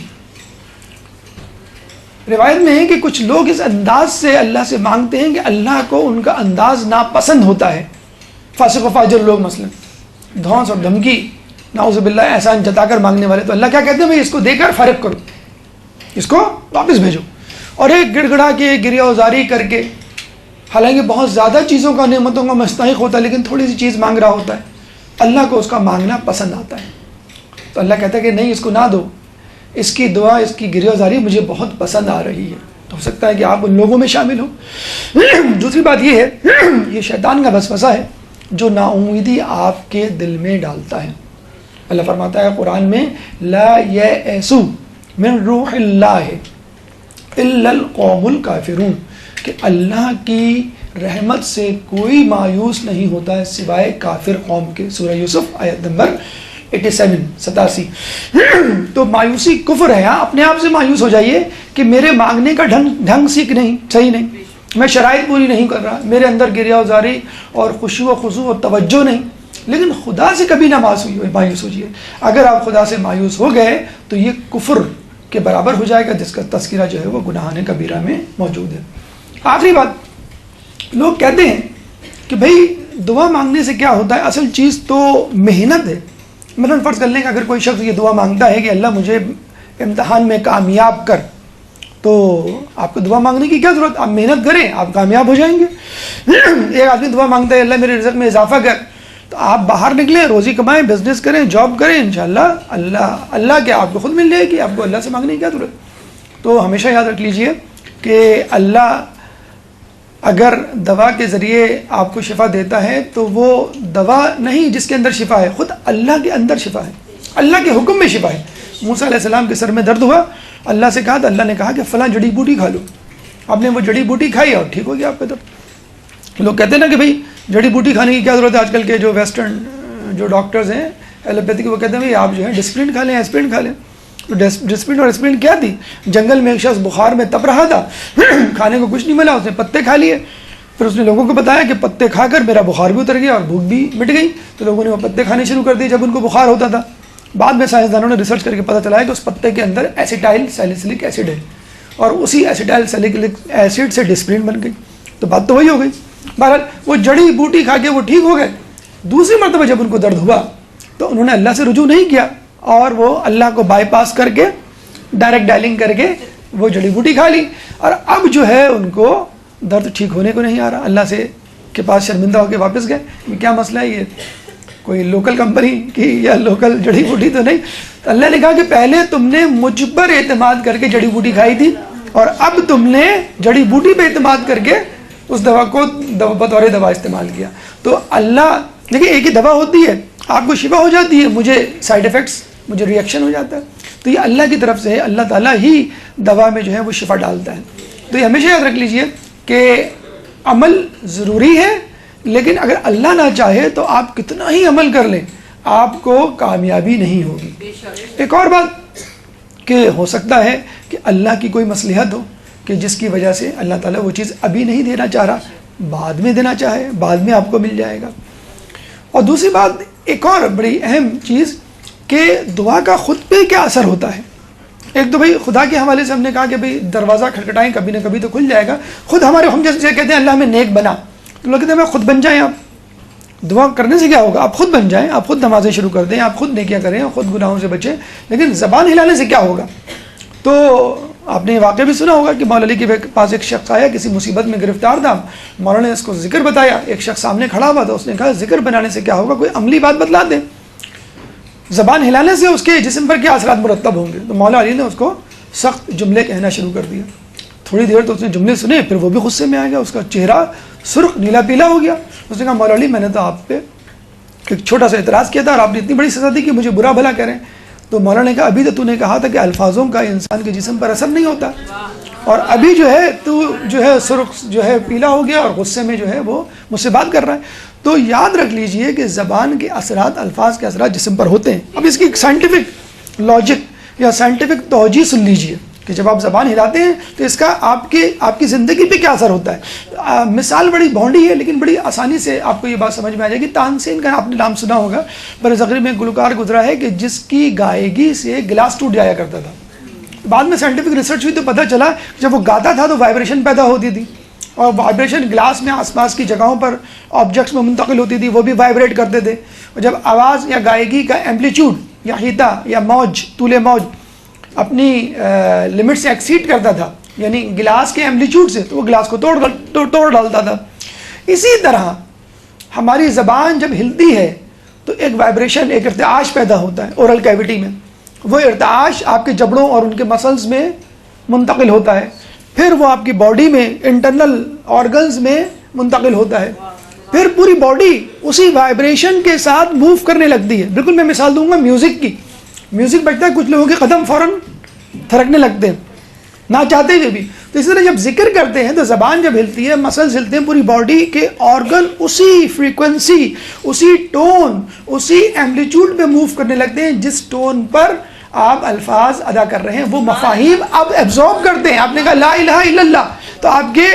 روایت میں ہے کہ کچھ لوگ اس انداز سے اللہ سے مانگتے ہیں کہ اللہ کو ان کا انداز ناپسند ہوتا ہے. فاسق و فاجر لوگ مثلا دھونس اور دھمکی، نعوذ باللہ احسان جتا کر مانگنے والے، تو اللہ کیا کہتے ہیں بھائی اس کو دے کر فرق کرو، اس کو واپس بھیجو. اور ایک گڑ گڑا کے گریہ وزاری کر کے، حالانکہ بہت زیادہ چیزوں کا نعمتوں کا مستحق ہوتا ہے لیکن تھوڑی سی چیز مانگ رہا ہوتا ہے، اللہ کو اس کا مانگنا پسند آتا ہے. تو اللہ کہتا ہے کہ نہیں، اس کو نہ دو، اس کی دعا، اس کی گریہ وزاری مجھے بہت پسند آ رہی ہے. تو ہو سکتا ہے کہ آپ ان لوگوں میں شامل ہو. دوسری بات یہ ہے، یہ شیطان کا وسوسہ ہے جو نا امیدی آپ کے دل میں ڈالتا ہے. اللہ فرماتا ہے قرآن میں لا یئسوا من روح اللہ الا القوم الکافرون، کہ اللہ کی رحمت سے کوئی مایوس نہیں ہوتا ہے سوائے کافر قوم کے. سورہ یوسف آیت نمبر 87. تو مایوسی کفر ہے. اپنے آپ سے مایوس ہو جائیے کہ میرے مانگنے کا ڈھنگ صحیح نہیں, میں شرائط پوری نہیں کر رہا, میرے اندر گریہ وزاری اور خشوع و خضوع و توجہ نہیں. لیکن خدا سے کبھی نہ مایوس ہوئیے. اگر آپ خدا سے مایوس ہو گئے تو یہ کفر کے برابر ہو جائے گا, جس کا تذکرہ جو ہے وہ گناہان کبیرہ میں موجود ہے. آخری بات, لوگ کہتے ہیں کہ بھائی دعا مانگنے سے کیا ہوتا ہے. اصل چیز تو محنت ہے. مثلا فرض کر لیں کہ اگر کوئی شخص یہ دعا مانگتا ہے کہ اللہ مجھے امتحان میں کامیاب کر, تو آپ کو دعا مانگنے کی کیا ضرورت, آپ محنت کریں, آپ کامیاب ہو جائیں گے. ایک آدمی دعا مانگتا ہے اللہ میرے رزق میں اضافہ کر, تو آپ باہر نکلیں, روزی کمائیں, بزنس کریں, جاب کریں, انشاءاللہ اللہ کے آپ کو خود مل جائے گی. آپ کو اللہ سے مانگنے کی کیا ضرورت. تو ہمیشہ یاد رکھ لیجئے کہ اللہ اگر دوا کے ذریعے آپ کو شفا دیتا ہے تو وہ دوا نہیں جس کے اندر شفا ہے, خود اللہ کے اندر شفا ہے, اللہ کے حکم میں شفا ہے. موسیٰ علیہ السلام کے سر میں درد ہوا, اللہ سے کہا تو اللہ نے کہا کہ فلاں جڑی بوٹی کھا لو. آپ نے وہ جڑی بوٹی کھائی اور ٹھیک ہو گیا آپ کا درد. لوگ کہتے ہیں نا کہ بھائی جڑی بوٹی کھانے کی کیا ضرورت ہے. آج کل کے جو ویسٹرن جو ڈاکٹرز ہیں ایلوپیتھی کے, وہ کہتے ہیں بھائی آپ جو ہے ڈسپلن کھا لیں, ایسپرین کھا لیں. تو ڈسپلن اور ایسپرین کیا تھی, جنگل میں ایک شخص بخار میں تپ رہا تھا, کھانے کو کچھ نہیں ملا, اس نے پتے کھا لیے. پھر اس نے لوگوں کو بتایا کہ پتے کھا کر میرا بخار بھی اتر گیا اور بھوک بھی مٹ گئی. تو لوگوں نے وہ پتے کھانے شروع کر دیے جب ان کو بخار ہوتا تھا. بعد میں سائنسدانوں نے ریسرچ کر کے پتہ چلا ہے کہ اس پتے کے اندر ایسیٹائل سیلیسلک ایسڈ ہے, اور اسی ایسیٹائل سیلیسلک ایسڈ سے ڈسپلن بن گئی. تو بات تو وہی ہو گئی. بہرحال وہ جڑی بوٹی کھا کے وہ ٹھیک ہو گئے. دوسری مرتبہ جب ان کو درد ہوا تو انہوں نے اللہ سے رجوع نہیں کیا, اور وہ اللہ کو بائی پاس کر کے ڈائریکٹ ڈائلنگ کر کے وہ جڑی بوٹی کھا لی. اور اب جو ہے ان کو درد ٹھیک ہونے کو نہیں آ رہا. اللہ سے کے پاس شرمندہ ہو کے واپس گئے. یہ کیا مسئلہ ہے, یہ کوئی لوکل کمپنی کی یا لوکل جڑی بوٹی تو نہیں. تو اللہ نے کہا کہ پہلے تم نے مجھ پر اعتماد کر کے جڑی بوٹی کھائی تھی, اور اب تم نے جڑی بوٹی پہ اعتماد کر کے اس دوا کو بطور دوا استعمال کیا. تو اللہ دیکھیے, ایک ہی دوا ہوتی ہے, آپ کو شفا ہو جاتی ہے, مجھے سائیڈ ایفیکٹس, مجھے ریئیکشن ہو جاتا ہے. تو یہ اللہ کی طرف سے ہے, اللہ تعالیٰ ہی دوا میں جو ہے وہ شفا ڈالتا ہے. تو یہ ہمیشہ یاد رکھ لیجئے کہ عمل ضروری ہے, لیکن اگر اللہ نہ چاہے تو آپ کتنا ہی عمل کر لیں آپ کو کامیابی نہیں ہوگی. ایک اور بات کہ ہو سکتا ہے کہ اللہ کی کوئی مصلحت ہو کہ جس کی وجہ سے اللہ تعالیٰ وہ چیز ابھی نہیں دینا چاہ رہا, بعد میں دینا چاہے, بعد میں آپ کو مل جائے گا. اور دوسری بات, ایک اور بڑی اہم چیز کہ دعا کا خود پہ کیا اثر ہوتا ہے. ایک تو بھائی خدا کے حوالے سے ہم نے کہا کہ بھائی دروازہ کھٹکھٹائیں, کبھی نہ کبھی تو کھل جائے گا. خود ہم جیسے کہتے ہیں اللہ ہمیں نیک بنا, تو لوگ کہتے ہیں خود بن جائیں. آپ دعا کرنے سے کیا ہوگا, آپ خود بن جائیں, آپ خود نمازیں شروع کر دیں, آپ خود نیکیاں کریں, خود گناہوں سے بچیں. لیکن زبان ہلانے سے کیا ہوگا. تو آپ نے واقعہ بھی سنا ہوگا کہ مولا علی کے پاس ایک شخص آیا, کسی مصیبت میں گرفتار تھا. مولانا نے اس کو ذکر بتایا, ایک شخص سامنے کھڑا ہوا تھا, اس نے کہا ذکر بنانے سے کیا ہوگا, کوئی عملی بات بتلا دیں. زبان ہلانے سے اس کے جسم پر کیا اثرات مرتب ہوں گے. تو مولا علی نے اس کو سخت جملے کہنا شروع کر دیا. تھوڑی دیر تو اس نے جملے سنے, پھر وہ بھی غصے میں آ گیا, اس کا چہرہ سرخ نیلا پیلا ہو گیا. اس نے کہا مولا علی میں نے تو آپ پہ ایک چھوٹا سا اعتراض کیا تھا اور آپ نے اتنی بڑی سزا دی کہ مجھے برا بھلا کہہ رہے ہیں. تو مولانا نے کہا ابھی تو نے کہا تھا کہ الفاظوں کا انسان کے جسم پر اثر نہیں ہوتا, اور ابھی جو ہے تو جو ہے سرخ جو ہے پیلا ہو گیا اور غصے میں جو ہے وہ مجھ سے بات کر رہا ہے. تو یاد رکھ لیجئے کہ زبان کے اثرات, الفاظ کے اثرات جسم پر ہوتے ہیں. اب اس کی ایک سائنٹیفک لاجک یا سائنٹیفک توجیہ سن لیجئے کہ جب آپ زبان ہلاتے ہیں تو اس کا آپ کی زندگی پہ کیا اثر ہوتا ہے. مثال بڑی بھونڈی ہے لیکن بڑی آسانی سے آپ کو یہ بات سمجھ میں آ جائے گی. تانسین کا آپ نے نام سنا ہوگا, برصغیر میں گلوکار گزرا ہے کہ جس کی گائیگی سے گلاس ٹوٹ جایا کرتا تھا. بعد میں سائنٹیفک ریسرچ ہوئی تو پتہ چلا جب وہ گاتا تھا تو وائبریشن پیدا ہوتی تھی, اور وائبریشن گلاس میں آس پاس کی جگہوں پر آبجیکٹس میں منتقل ہوتی تھی, وہ بھی وائبریٹ کرتے تھے. اور جب آواز یا گائیگی کا ایمپلیٹیوڈ یا ہیتا یا موج, طول موج اپنی لمٹ سے ایکسیڈ کرتا تھا, یعنی گلاس کے ایمپلیٹیوڈ سے, تو وہ گلاس کو توڑ ڈالتا تھا. اسی طرح ہماری زبان جب ہلتی ہے تو ایک وائبریشن, ایک ارتعاش پیدا ہوتا ہے اورل کیویٹی میں. وہ ارتعاش آپ کے جبڑوں اور ان کے مسلز میں منتقل ہوتا ہے, پھر وہ آپ کی باڈی میں انٹرنل آرگنز میں منتقل ہوتا ہے, پھر پوری باڈی اسی وائبریشن کے ساتھ موو کرنے لگتی ہے. بالکل میں مثال دوں گا میوزک کی. میوزک بجتا ہے, کچھ لوگوں کے قدم فوراً تھرکنے لگتے ہیں, نہ چاہتے ہوئے بھی. تو اس طرح جب ذکر کرتے ہیں تو زبان جب ہلتی ہے، مسلز ہلتے ہیں، پوری باڈی کے آرگن اسی فریکوینسی، اسی ٹون، اسی ایمپلیٹیوڈ پہ موو کرنے لگتے ہیں جس ٹون پر آپ الفاظ ادا کر رہے ہیں. وہ مفاہیم آپ ایبزارب کرتے ہیں. آپ نے کہا لا الہ الا اللہ، تو آپ کے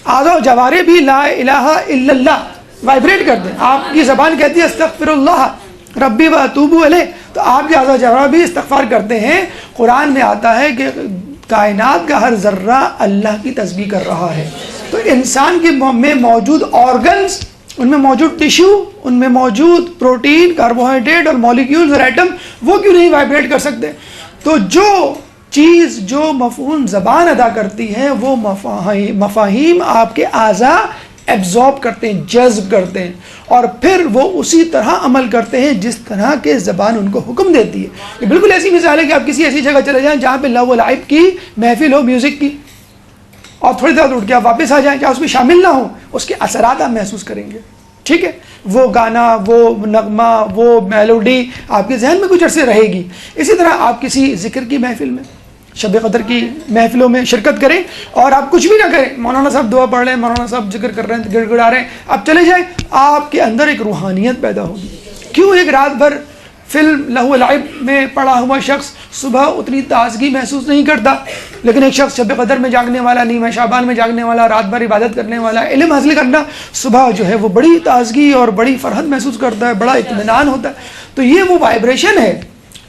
اعضاء و جوارح بھی لا الہ الا اللہ وائبریٹ کرتے ہیں. آپ کی زبان کہتی ہے استغفر اللہ ربی و اتوب الیہ، تو آپ کے اعضاء و جوارح بھی استغفار کرتے ہیں. قرآن میں آتا ہے کہ کائنات کا ہر ذرہ اللہ کی تسبیح کر رہا ہے. تو انسان کے میں موجود آرگنز، ان میں موجود ٹیشو، ان میں موجود پروٹین، کاربوہائیڈریٹ اور مالیکیولز اور ایٹم، وہ کیوں نہیں وائبریٹ کر سکتے؟ تو جو چیز، جو مفہوم زبان ادا کرتی ہے، وہ مفاہیم آپ کے اعضاء ایبزارب کرتے ہیں، جذب کرتے ہیں، اور پھر وہ اسی طرح عمل کرتے ہیں جس طرح کے زبان ان کو حکم دیتی ہے. یہ بالکل ایسی مثال ہے کہ آپ کسی ایسی جگہ چلے جائیں جہاں پہ لہو و لعب کی محفل ہو، میوزک کی، اور تھوڑی دیر اٹھ کے آپ واپس آ جائیں، کیا اس میں شامل نہ ہوں؟ اس کے اثرات آپ محسوس کریں گے. ٹھیک ہے، وہ گانا، وہ نغمہ، وہ میلوڈی آپ کے ذہن میں کچھ عرصے رہے گی. اسی طرح آپ کسی ذکر کی محفل میں، شب قدر کی محفلوں میں شرکت کریں اور آپ کچھ بھی نہ کریں، مولانا صاحب دعا پڑھ رہے ہیں، مولانا صاحب ذکر کر رہے ہیں، گڑ گڑا رہے ہیں، آپ چلے جائیں، آپ کے اندر ایک روحانیت پیدا ہوگی. کیوں؟ ایک رات بھر فلم لہو لعب میں پڑا ہوا شخص صبح اتنی تازگی محسوس نہیں کرتا، لیکن ایک شخص شب قدر میں جاگنے والا، نیمہ شعبان میں جاگنے والا، رات بھر عبادت کرنے والا، علم حاصل کرنا، صبح جو ہے وہ بڑی تازگی اور بڑی فرحت محسوس کرتا ہے، بڑا اطمینان ہوتا ہے. تو یہ وہ وائبریشن ہے،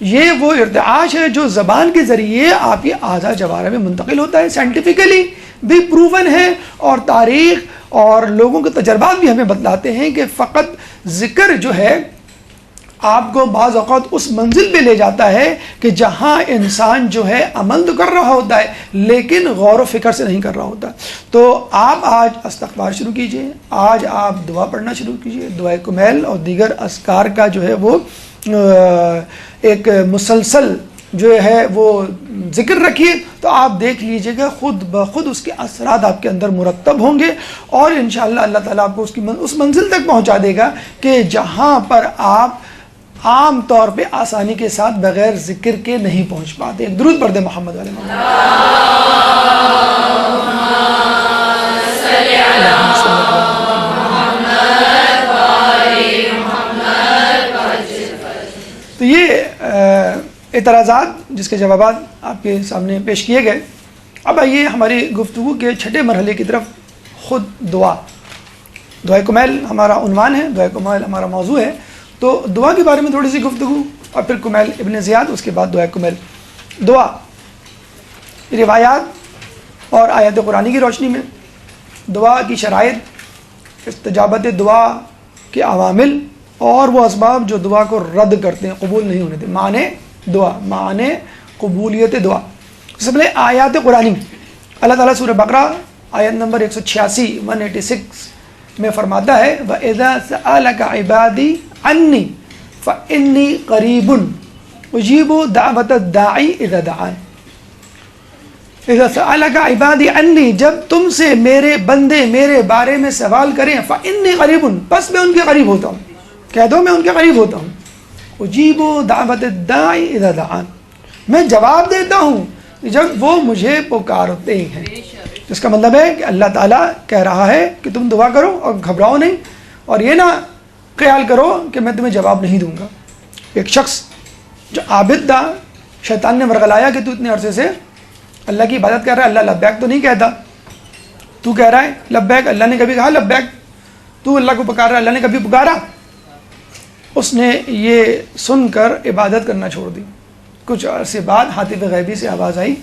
یہ وہ ارتعاش ہے جو زبان کے ذریعے آپ کے اعضاء جوارح میں منتقل ہوتا ہے. سائنٹیفکلی بھی پروون ہے، اور تاریخ اور لوگوں کے تجربات بھی ہمیں بتلاتے ہیں کہ فقط ذکر جو ہے آپ کو بعض اوقات اس منزل پہ لے جاتا ہے کہ جہاں انسان جو ہے عمل تو کر رہا ہوتا ہے لیکن غور و فکر سے نہیں کر رہا ہوتا. تو آپ آج استغفار شروع کیجئے، آج آپ دعا پڑھنا شروع کیجئے، دعائے کمیل اور دیگر اذکار کا جو ہے وہ ایک مسلسل جو ہے وہ ذکر رکھیے. تو آپ دیکھ لیجئے گا خود بخود اس کے اثرات آپ کے اندر مرتب ہوں گے، اور انشاءاللہ اللہ تعالیٰ آپ کو اس منزل تک پہنچا دے گا کہ جہاں پر آپ عام طور پہ آسانی کے ساتھ بغیر ذکر کے نہیں پہنچ پاتے. درود پڑھ دیں محمد علیہ محمد. تو یہ اعتراضات جس کے جوابات آپ کے سامنے پیش کیے گئے. اب آئیے ہماری گفتگو کے چھٹے مرحلے کی طرف. خود دعائے کمیل ہمارا عنوان ہے، دعائے کمیل ہمارا موضوع ہے. تو دعا کے بارے میں تھوڑی سی گفتگو، اور پھر کمیل ابن زیاد، اس کے بعد دعائے کمیل. دعا روایات اور آیات قرآنی کی روشنی میں، دعا کی شرائط، استجابت دعا کے عوامل اور وہ اسباب جو دعا کو رد کرتے ہیں، قبول نہیں ہونے دیتے. معنی دعا، معنی قبولیت دعا. سب سے پہلے آیات قرآنی. اللہ تعالیٰ سورہ بقرہ آیت نمبر 186 186 میں فرماتا ہے وَإِذَا سَأَلَكَ عِبَادِي عَنِّي فَإِنِّي قَرِيبٌ أُجِيبُ دَعْوَةَ الدَّاعِ إِذَا دَعَانِ. اذا سألك عبادی عنی، جب تم سے میرے بندے میرے بارے میں سوال کریں، فإنی قریب، بس میں ان کے قریب ہوتا ہوں. کہہ دو میں ان کے قریب ہوتا ہوں. اجیب دعوت الداعی اذا دعان، میں جواب دیتا ہوں جب وہ مجھے پکارتے ہیں. اس کا مطلب ہے کہ اللہ تعالیٰ کہہ رہا ہے کہ تم دعا کرو اور گھبراؤ نہیں، اور یہ نہ خیال کرو کہ میں تمہیں جواب نہیں دوں گا. ایک شخص جو عابد تھا، شیطان نے ورغلایا کہ تو اتنے عرصے سے اللہ کی عبادت کر رہا ہے، اللہ لبیک تو نہیں کہتا، تو کہہ رہا ہے لبیک، اللہ نے کبھی کہا لبیک؟ تو اللہ کو پکار رہا ہے، اللہ نے کبھی پکارا؟ اس نے یہ سن کر عبادت کرنا چھوڑ دی. کچھ عرصے بعد حاطب غیبی سے آواز آئی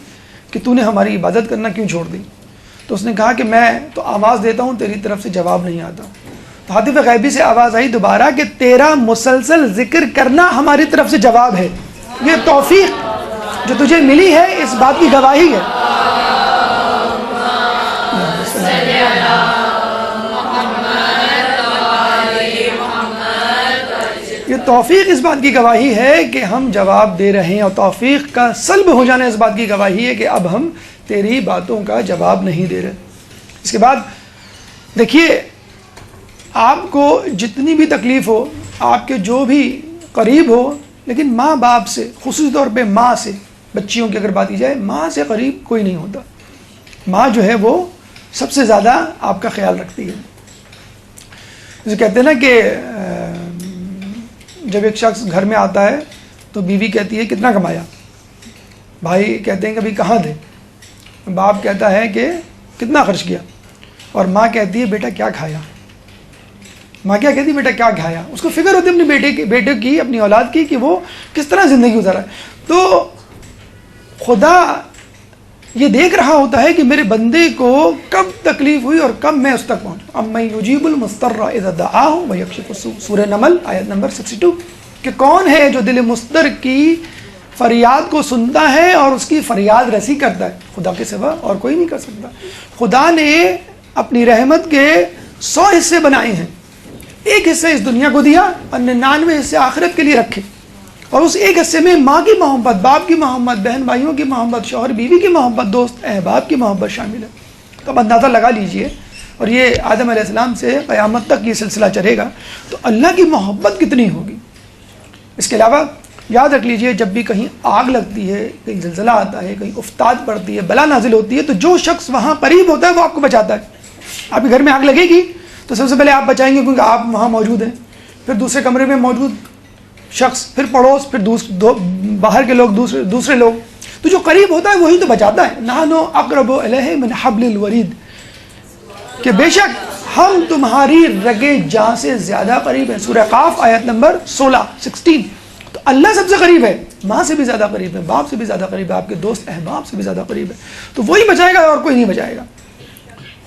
کہ تو نے ہماری عبادت کرنا کیوں چھوڑ دی؟ تو اس نے کہا کہ میں تو آواز دیتا ہوں، تیری طرف سے جواب نہیں آتا. تو حاطب غیبی سے آواز آئی دوبارہ کہ تیرا مسلسل ذکر کرنا ہماری طرف سے جواب ہے. یہ توفیق جو تجھے ملی ہے اس بات کی گواہی ہے. یہ توفیق اس بات کی گواہی ہے کہ ہم جواب دے رہے ہیں، اور توفیق کا سلب ہو جانا اس بات کی گواہی ہے کہ اب ہم تیری باتوں کا جواب نہیں دے رہے. اس کے بعد دیکھیے، آپ کو جتنی بھی تکلیف ہو، آپ کے جو بھی قریب ہو، لیکن ماں باپ سے، خصوصی طور پہ ماں سے بچیوں کی اگر بات کی جائے، ماں سے قریب کوئی نہیں ہوتا. ماں جو ہے وہ سب سے زیادہ آپ کا خیال رکھتی ہے. جسے کہتے ہیں نا کہ جب ایک شخص گھر میں آتا ہے تو بیوی کہتی ہے کتنا کمایا، بھائی کہتے ہیں کہ ابھی کہاں تھے، باپ کہتا ہے کہ کتنا خرچ کیا، اور ماں کہتی ہے بیٹا کیا کھایا. ماں کیا کہتی ہے بیٹا کیا کھایا. اس کو فکر ہوتی ہے اپنے بیٹے کی، اپنی اولاد کی، کہ وہ کس طرح زندگی گزارا ہے. تو خدا یہ دیکھ رہا ہوتا ہے کہ میرے بندے کو کب تکلیف ہوئی اور کب میں اس تک پہنچا. اَمَّن يُجِيبُ الْمُضْطَرَّ إِذَا دَعَاهُ وَيَكْشِفُ السُّوءَ، سورہ نمل آیت نمبر 62، کہ کون ہے جو دل مضطر کی فریاد کو سنتا ہے اور اس کی فریاد رسی کرتا ہے. خدا کے سوا اور کوئی نہیں کر سکتا. خدا نے اپنی رحمت کے 100 حصے بنائے ہیں، ایک حصہ اس دنیا کو دیا اور 99 حصے آخرت کے لیے رکھے. اور اس ایک حصے میں ماں کی محبت، باپ کی محبت، بہن بھائیوں کی محبت، شوہر بیوی کی محبت، دوست احباب کی محبت شامل ہے. تو اب اندازہ لگا لیجئے، اور یہ آدم علیہ السلام سے قیامت تک یہ سلسلہ چلے گا، تو اللہ کی محبت کتنی ہوگی. اس کے علاوہ یاد رکھ لیجئے، جب بھی کہیں آگ لگتی ہے، کہیں زلزلہ آتا ہے، کہیں افتاد پڑتی ہے، بلا نازل ہوتی ہے، تو جو شخص وہاں قریب ہوتا ہے وہ آپ کو بچاتا ہے. آپ کے گھر میں آگ لگے گی تو سب سے پہلے آپ بچائیں گے کیونکہ آپ وہاں موجود ہیں، پھر دوسرے کمرے میں موجود شخص، پھر پڑوس، پھر باہر کے لوگ، دوسرے لوگ. تو جو قریب ہوتا ہے وہی تو بچاتا ہے. نحن اقرب الیہ من حبل الورید، کہ بے شک ہم تمہاری رگے جاں سے زیادہ قریب ہیں. سورہ قاف آیت نمبر 16. تو اللہ سب سے قریب ہے، ماں سے بھی زیادہ قریب ہے، باپ سے بھی زیادہ قریب ہے، آپ کے دوست احباب سے بھی زیادہ قریب ہے. تو وہی بچائے گا اور کوئی نہیں بچائے گا.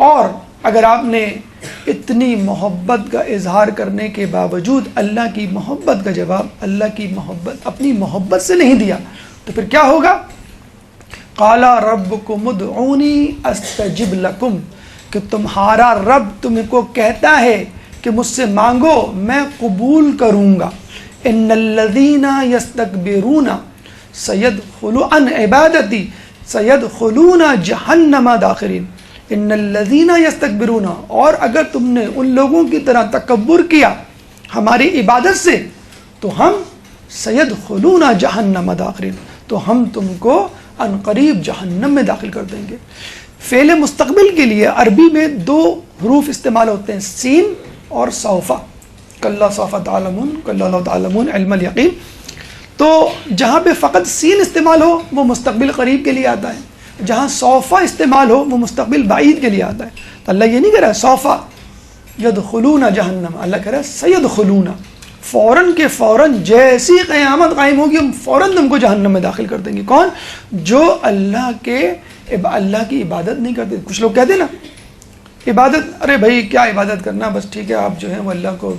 اور اگر آپ نے اتنی محبت کا اظہار کرنے کے باوجود اللہ کی محبت کا جواب اللہ کی محبت، اپنی محبت سے نہیں دیا، تو پھر کیا ہوگا؟ قَالَ رَبُّكُمُ ادْعُونِي أَسْتَجِبْ لَكُمْ، کہ تمہارا رب تم کو کہتا ہے کہ مجھ سے مانگو میں قبول کروں گا. إِنَّ الَّذِينَ يَسْتَكْبِرُونَ سَيَدْخُلُونَ عَنْ عِبَادَتِي سَيَدْخُلُونَ جَهَنَّمَ دَاخِرِينَ. ان الذین یستکبرون، اور اگر تم نے ان لوگوں کی طرح تکبر کیا ہماری عبادت سے تو ہم سیدخلون جہنم داخرین، تو ہم تم کو ان قریب جہنم میں داخل کر دیں گے. فعل مستقبل کے لیے عربی میں 2 حروف استعمال ہوتے ہیں، سین اور سوفا. کلا سوف تعلمون، کلا لو تعلمون علم الیقین. تو جہاں پہ فقط سین استعمال ہو وہ مستقبل قریب کے لیے آتا ہے، جہاں صوفہ استعمال ہو وہ مستقبل بعید کے لیے آتا ہے. تو اللہ یہ نہیں کہہ رہا صوفہ یدخلون جہنم، اللہ کہہ رہا ہے سیدخلون، فوراً کے فوراً جیسی قیامت قائم ہوگی ہم فوراً تم کو جہنم میں داخل کر دیں گے. کون؟ جو اللہ کی عبادت نہیں کرتے. کچھ لوگ کہتے ہیں نا عبادت، ارے بھائی کیا عبادت کرنا، بس ٹھیک ہے آپ جو ہے وہ اللہ کو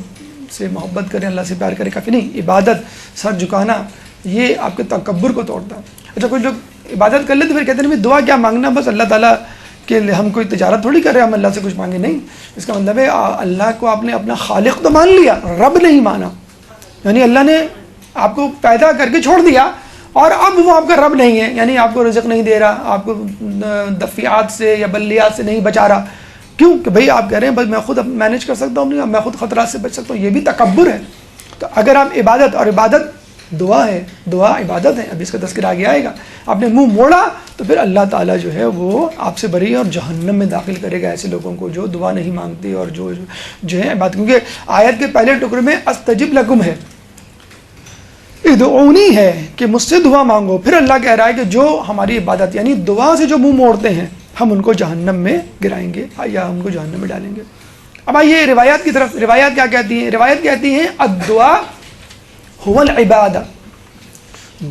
سے محبت کریں، اللہ سے پیار کریں، کافی نہیں. عبادت، سر جھکانا، یہ آپ کے تکبر کو توڑتا ہے. اچھا کچھ لوگ عبادت کر لیتے پھر کہتے ہیں دعا کیا مانگنا، بس اللہ تعالیٰ کے لیے ہم کوئی تجارت تھوڑی کر رہے ہیں، ہم اللہ سے کچھ مانگے نہیں. اس کا مطلب ہے اللہ کو آپ نے اپنا خالق تو مان لیا، رب نہیں مانا. یعنی اللہ نے آپ کو پیدا کر کے چھوڑ دیا اور اب وہ آپ کا رب نہیں ہے، یعنی آپ کو رزق نہیں دے رہا، آپ کو دفیات سے یا بلیات سے نہیں بچا رہا. کیوں کہ بھئی آپ کہہ رہے ہیں بس میں خود مینیج کر سکتا ہوں، میں خود خطرات سے بچ سکتا ہوں. یہ بھی تکبر ہے. تو اگر آپ عبادت، اور عبادت دعا ہے، دعا عبادت ہے، ابھی اس کا تذکرہ آگے آئے گا، آپ نے منہ موڑا تو پھر اللہ تعالیٰ جو ہے وہ آپ سے بری اور جہنم میں داخل کرے گا ایسے لوگوں کو جو دعا نہیں مانگتے اور جو ہے عبادت. کیونکہ آیت کے پہلے ٹکڑے میں استجب لکم ہے، ادعونی ہے کہ مجھ سے دعا مانگو. پھر اللہ کہہ رہا ہے کہ جو ہماری عبادت یعنی دعا سے جو منہ موڑتے ہیں ہم ان کو جہنم میں گرائیں گے یا ہم کو جہنم میں ڈالیں گے. اب آئیے روایات کی طرف. روایات کیا کہتی ہیں؟ روایت کہتی ہیں الدعا هو العبادہ،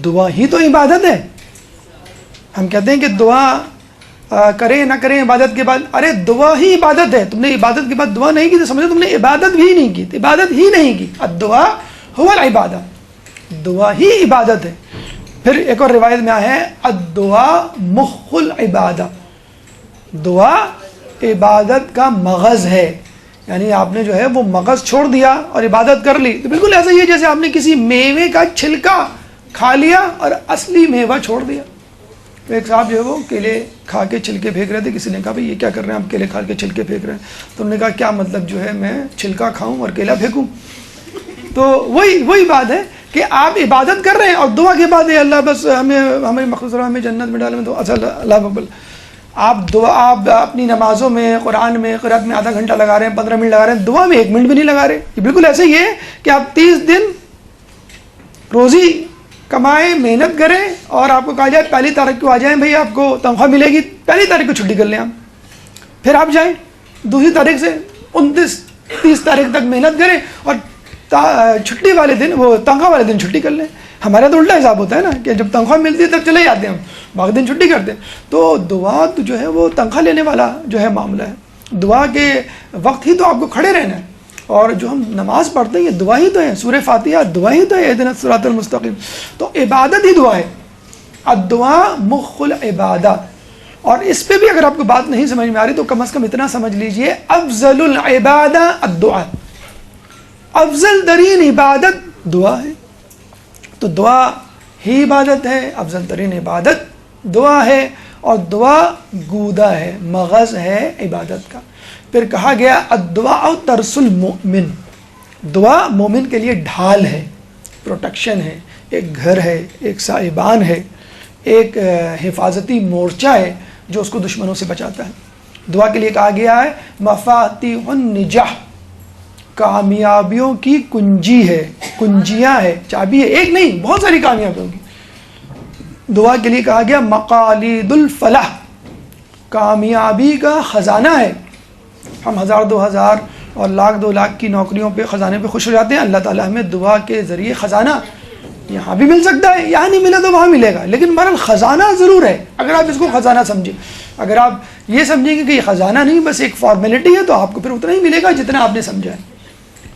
دعا ہی تو عبادت ہے. ہم کہتے ہیں کہ دعا کریں نہ کریں عبادت کے بعد، ارے دعا ہی عبادت ہے. تم نے عبادت کے بعد دعا نہیں کی تو سمجھو تم نے عبادت بھی نہیں کی، عبادت ہی نہیں کی. الدعا هو العبادہ، دعا ہی عبادت ہے. پھر ایک اور روایت میں آیا ہے الدعا مخ العبادہ، دعا عبادت کا مغز ہے. یعنی آپ نے جو ہے وہ مغز چھوڑ دیا اور عبادت کر لی. تو بالکل ایسا ہی ہے جیسے آپ نے کسی میوے کا چھلکا کھا لیا اور اصلی میوہ چھوڑ دیا. ایک صاحب جو ہے وہ کیلے کھا کے چھلکے پھینک رہے تھے. کسی نے کہا بھئی یہ کیا کر رہے ہیں آپ، کیلے کھا کے چھلکے پھینک رہے ہیں. تو انہوں نے کہا کیا مطلب جو ہے میں چھلکا کھاؤں اور کیلا پھینکوں. تو وہی بات ہے کہ آپ عبادت کر رہے ہیں اور دعا کے بعد اللہ بس ہمیں مخصوص ہمیں جنت میں ڈالے، تو اصل اللہ مقبل. آپ اپنی نمازوں میں، قرآن میں، قرآن میں آدھا گھنٹہ لگا رہے ہیں، 15 منٹ لگا رہے ہیں، دعا میں 1 منٹ بھی نہیں لگا رہے. یہ بالکل ایسے ہی ہے کہ آپ 30 دن روزی کمائیں، محنت کریں، اور آپ کو کہا جائے 1 تاریخ کو آ جائیں بھائی آپ کو تنخواہ ملے گی، 1 تاریخ کو چھٹی کر لیں آپ، پھر آپ جائیں 2 تاریخ سے 29-30 تاریخ تک محنت کریں، اور چھٹی والے دن، وہ تنخواہ والے دن چھٹی کر لیں. ہمارا تو الٹا حساب ہوتا ہے نا کہ جب تنخواہ ملتی ہے تب چلے جاتے ہیں ہم، باقی دن چھٹی کرتے ہیں. تو دعا تو جو ہے وہ تنخواہ لینے والا جو ہے معاملہ ہے. دعا کے وقت ہی تو آپ کو کھڑے رہنا ہے، اور جو ہم نماز پڑھتے ہیں یہ دعا ہی تو ہے، سورہ فاتحہ دعا ہی تو ہے، اہدنا الصراط المستقیم. تو عبادت ہی دعا ہے. الدعاء مخ العبادہ. اور اس پہ بھی اگر آپ کو بات نہیں سمجھ میں آ رہی تو کم از کم اتنا سمجھ لیجئے، افضل العبادہ الدعاء، افضل ترین عبادت دعا ہے. تو دعا ہی عبادت ہے، افضل ترین عبادت دعا ہے، اور دعا گودا ہے، مغز ہے عبادت کا. پھر کہا گیا الدعاء ترس المؤمن، دعا مومن کے لیے ڈھال ہے، پروٹیکشن ہے، ایک گھر ہے، ایک سائبان ہے، ایک حفاظتی مورچہ ہے جو اس کو دشمنوں سے بچاتا ہے. دعا کے لیے کہا گیا ہے مفاتیح النجاح، کامیابیوں کی کنجی ہے، کنجیاں ہے، چابی ہے، ایک نہیں بہت ساری کامیابیوں کی. دعا کے لیے کہا گیا مقالید الفلاح، کامیابی کا خزانہ ہے. ہم 1000 2000 اور 1,00,000 2,00,000 کی نوکریوں پہ، خزانے پہ خوش ہو جاتے ہیں. اللہ تعالیٰ ہمیں دعا کے ذریعے خزانہ یہاں بھی مل سکتا ہے، یہاں نہیں ملا تو وہاں ملے گا، لیکن بہرحال خزانہ ضرور ہے اگر آپ اس کو خزانہ سمجھیں. اگر آپ یہ سمجھیں گے کہ یہ خزانہ نہیں بس ایک فارمیلٹی ہے تو آپ کو پھر اتنا ہی ملے گا جتنا آپ نے سمجھا ہے.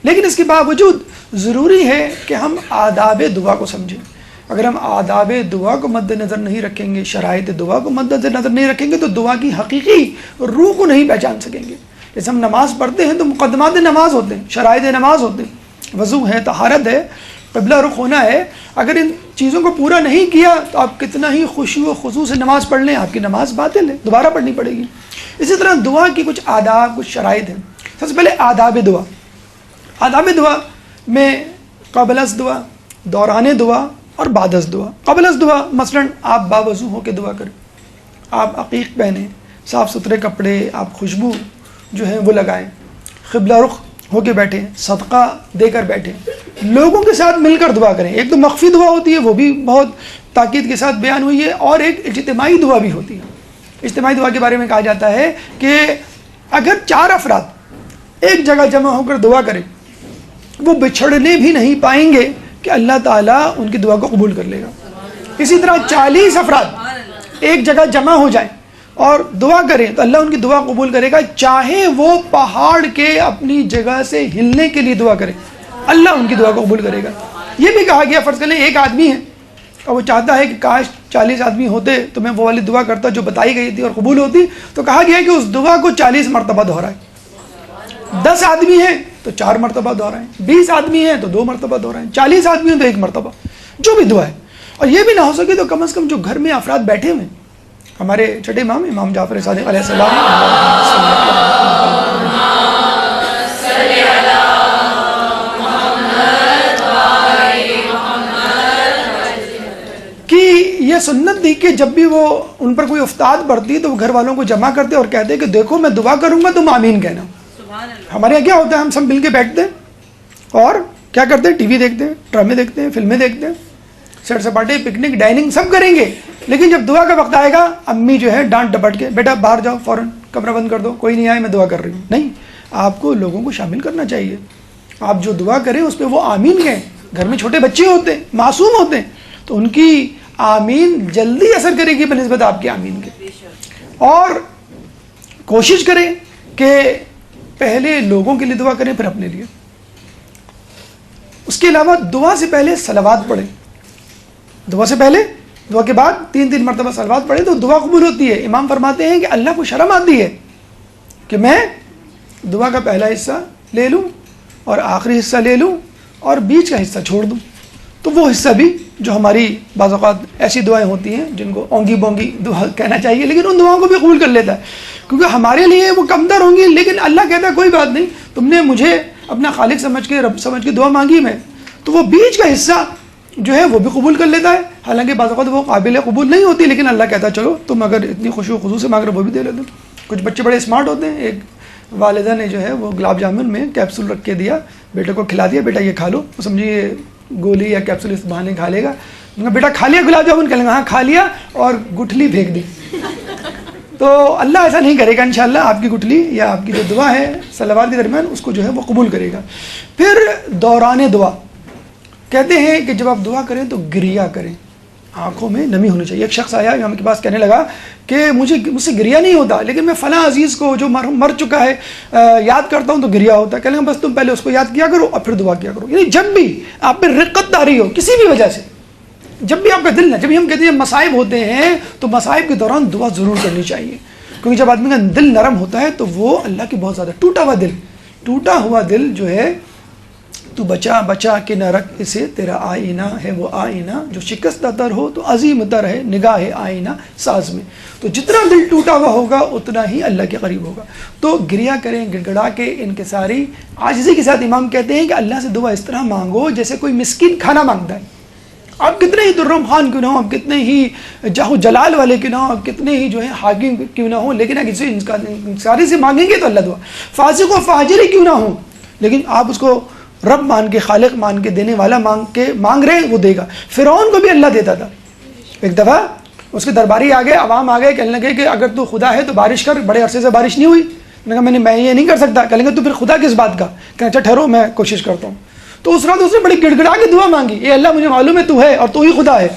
لیکن اس کے باوجود ضروری ہے کہ ہم آداب دعا کو سمجھیں. اگر ہم آداب دعا کو مد نظر نہیں رکھیں گے، شرائط دعا کو مد نظر نہیں رکھیں گے، تو دعا کی حقیقی روح کو نہیں پہچان سکیں گے. جیسے ہم نماز پڑھتے ہیں تو مقدمات نماز ہوتے ہیں، شرائط نماز ہوتے ہیں، وضو ہے، طہارت ہے، قبلہ رخ ہونا ہے. اگر ان چیزوں کو پورا نہیں کیا تو آپ کتنا ہی خشوع و خضوع سے نماز پڑھ لیں، آپ کی نماز باطل ہے، دوبارہ پڑھنی پڑے گی. اسی طرح دعا کی کچھ آداب، کچھ شرائط ہیں. سب سے پہلے آداب دعا. آداب دعا میں قبل از دعا، دوران دعا اور بعد از دعا. قبل از دعا مثلا آپ باوضو ہو کے دعا کریں، آپ عقیق پہنیں، صاف ستھرے کپڑے، آپ خوشبو جو ہے وہ لگائیں، قبلہ رخ ہو کے بیٹھیں، صدقہ دے کر بیٹھیں، لوگوں کے ساتھ مل کر دعا کریں. ایک تو مخفی دعا ہوتی ہے، وہ بھی بہت تاکید کے ساتھ بیان ہوئی ہے، اور ایک اجتماعی دعا بھی ہوتی ہے. اجتماعی دعا کے بارے میں کہا جاتا ہے کہ اگر 4 افراد ایک جگہ جمع ہو کر دعا کریں، وہ بچھڑنے بھی نہیں پائیں گے کہ اللہ تعالیٰ ان کی دعا کو قبول کر لے گا. اسی طرح 40 افراد ایک جگہ جمع ہو جائیں اور دعا کریں تو اللہ ان کی دعا قبول کرے گا، چاہے وہ پہاڑ کے اپنی جگہ سے ہلنے کے لیے دعا کریں، اللہ ان کی دعا کو قبول کرے گا. یہ بھی کہا گیا فرض کر لیں ایک آدمی ہے اور وہ چاہتا ہے کہ کاش 40 آدمی ہوتے تو میں وہ والی دعا کرتا جو بتائی گئی تھی اور قبول ہوتی. تو کہا گیا کہ اس دعا کو 40 مرتبہ دہرائیں. 10 آدمی ہیں تو 4 مرتبہ دہرائیں، 20 آدمی ہیں تو 2 مرتبہ دہرائیں، 40 آدمی ہیں تو 1 مرتبہ، جو بھی دعا ہے. اور یہ بھی نہ ہو سکے تو کم از کم جو گھر میں افراد بیٹھے ہوئے، ہمارے چھٹے امام امام جعفر صادق علیہ السلام کی یہ سنت تھی کہ جب بھی وہ ان پر کوئی افتاد پڑتی تو وہ گھر والوں کو جمع کرتے اور کہتے کہ دیکھو میں دعا کروں گا تم آمین کہنا. ہمارے یہاں کیا ہوتا ہے، ہم سب مل کے بیٹھتے ہیں اور کیا کرتے ہیں، ٹی وی دیکھتے ہیں، ڈرامے دیکھتے ہیں، فلمیں دیکھتے ہیں، سیر سپاٹے، پکنک، ڈائننگ سب کریں گے. لیکن جب دعا کا وقت آئے گا امی جو ہے ڈانٹ ڈپٹ کے بیٹا باہر جاؤ، فوراً کمرہ بند کر دو، کوئی نہیں آئے میں دعا کر رہی ہوں. نہیں، آپ کو لوگوں کو شامل کرنا چاہیے. آپ جو دعا کریں اس پہ وہ آمین کہیں. گھر میں چھوٹے بچے ہوتے ہیں، معصوم ہوتے ہیں، تو ان کی آمین جلدی اثر کرے گی بنسبت آپ کی آمین کے. اور کوشش کریں کہ پہلے لوگوں کے لیے دعا کریں پھر اپنے لیے. اس کے علاوہ دعا سے پہلے صلوات پڑھیں. دعا سے پہلے، دعا کے بعد 3 مرتبہ صلوات پڑھیں تو دعا قبول ہوتی ہے. امام فرماتے ہیں کہ اللہ کو شرم آتی ہے کہ میں دعا کا پہلا حصہ لے لوں اور آخری حصہ لے لوں اور بیچ کا حصہ چھوڑ دوں. تو وہ حصہ بھی جو ہماری بعض اوقات ایسی دعائیں ہوتی ہیں جن کو اونگی بونگی دعا کہنا چاہیے، لیکن ان دعاؤں کو بھی قبول کر لیتا ہے کیونکہ ہمارے لیے وہ کمتر ہوں گی. لیکن اللہ کہتا ہے کوئی بات نہیں، تم نے مجھے اپنا خالق سمجھ کے، رب سمجھ کے دعا مانگی میں، تو وہ بیچ کا حصہ جو ہے وہ بھی قبول کر لیتا ہے، حالانکہ بعض اوقات وہ قابل قبول نہیں ہوتی، لیکن اللہ کہتا ہے چلو تم اگر اتنی خوشی و خضوع سے مانگ رہے وہ بھی دے لیتے. کچھ بچے بڑے اسمارٹ ہوتے ہیں. ایک والدہ نے جو ہے وہ گلاب جامن میں کیپسول رکھ کے دیا، بیٹے کو کھلا دیا، بیٹا یہ کھا لو. وہ سمجھیے گولی یا کیپسول اس بہانے کھا لے گا. بیٹا کھا لیا گلاب جامن؟ کہہ لیں گے ہاں کھا لیا، اور گٹھلی پھینک دی. تو اللہ ایسا نہیں کرے گا انشاءاللہ. آپ کی گٹھلی یا آپ کی جو دعا ہے صلوات کے درمیان اس کو جو ہے وہ قبول کرے گا. پھر دوران دعا کہتے ہیں کہ جب آپ دعا کریں تو گریا کریں، آنکھوں میں نمی ہونی چاہیے. ایک شخص آیا امام کے پاس کہنے لگا کہ مجھ سے گریا نہیں ہوتا، لیکن میں فلاں عزیز کو جو مر چکا ہے یاد کرتا ہوں تو گریا ہوتا ہے. کہنے لگا بس تم پہلے اس کو یاد کیا کرو اور پھر دعا کیا کرو. یعنی جب بھی آپ پہ رقت داری ہو کسی بھی وجہ سے، جب بھی آپ کا دل نہ، جب بھی ہم کہتے ہیں مصائب ہوتے ہیں تو مصائب کے دوران دعا ضرور کرنی چاہیے، کیونکہ جب آدمی کا دل نرم ہوتا ہے تو وہ اللہ کی بہت زیادہ ٹوٹا ہوا دل جو ہے، تو بچا کے نہ رکھ اسے تیرا آئینہ ہے وہ آئینہ، جو شکستہ تر ہو تو عظیم تر ہے نگاہ آئینہ ساز میں. تو جتنا دل ٹوٹا ہوا ہوگا اتنا ہی اللہ کے قریب ہوگا. تو گریا کریں، گڑ گڑا کے، انکساری عاجزی کے ساتھ. امام کہتے ہیں کہ اللہ سے دعا اس طرح مانگو جیسے کوئی مسکین کھانا مانگتا ہے. آپ کتنے ہی درم خان کیوں نہ ہو، آپ کتنے ہی جاہو جلال والے کیوں نہ ہو، آپ کتنے ہی جو ہے حاکم کیوں نہ ہو، لیکن اگر کسی انکساری سے مانگیں گے تو اللہ دعا. فاسق و فاجر ہی کیوں نہ ہو، لیکن آپ اس کو رب مان کے، خالق مان کے، دینے والا مانگ رہے ہیں، وہ دے گا. فرعون کو بھی اللہ دیتا تھا. ایک دفعہ اس کے درباری آ گئے، عوام آ گئے، کہنے لگے کہ اگر تو خدا ہے تو بارش کر. بڑے عرصے سے بارش نہیں ہوئی. میں نے کہا میں یہ نہیں کر سکتا. کہیں گے تو پھر خدا کس بات کا؟ کہ اچھا ٹھہرو میں کوشش کرتا ہوں. تو اس رات اس نے بڑی گڑ گڑا کے دعا مانگی، اے اللہ مجھے معلوم ہے تو ہے اور تو ہی خدا ہے،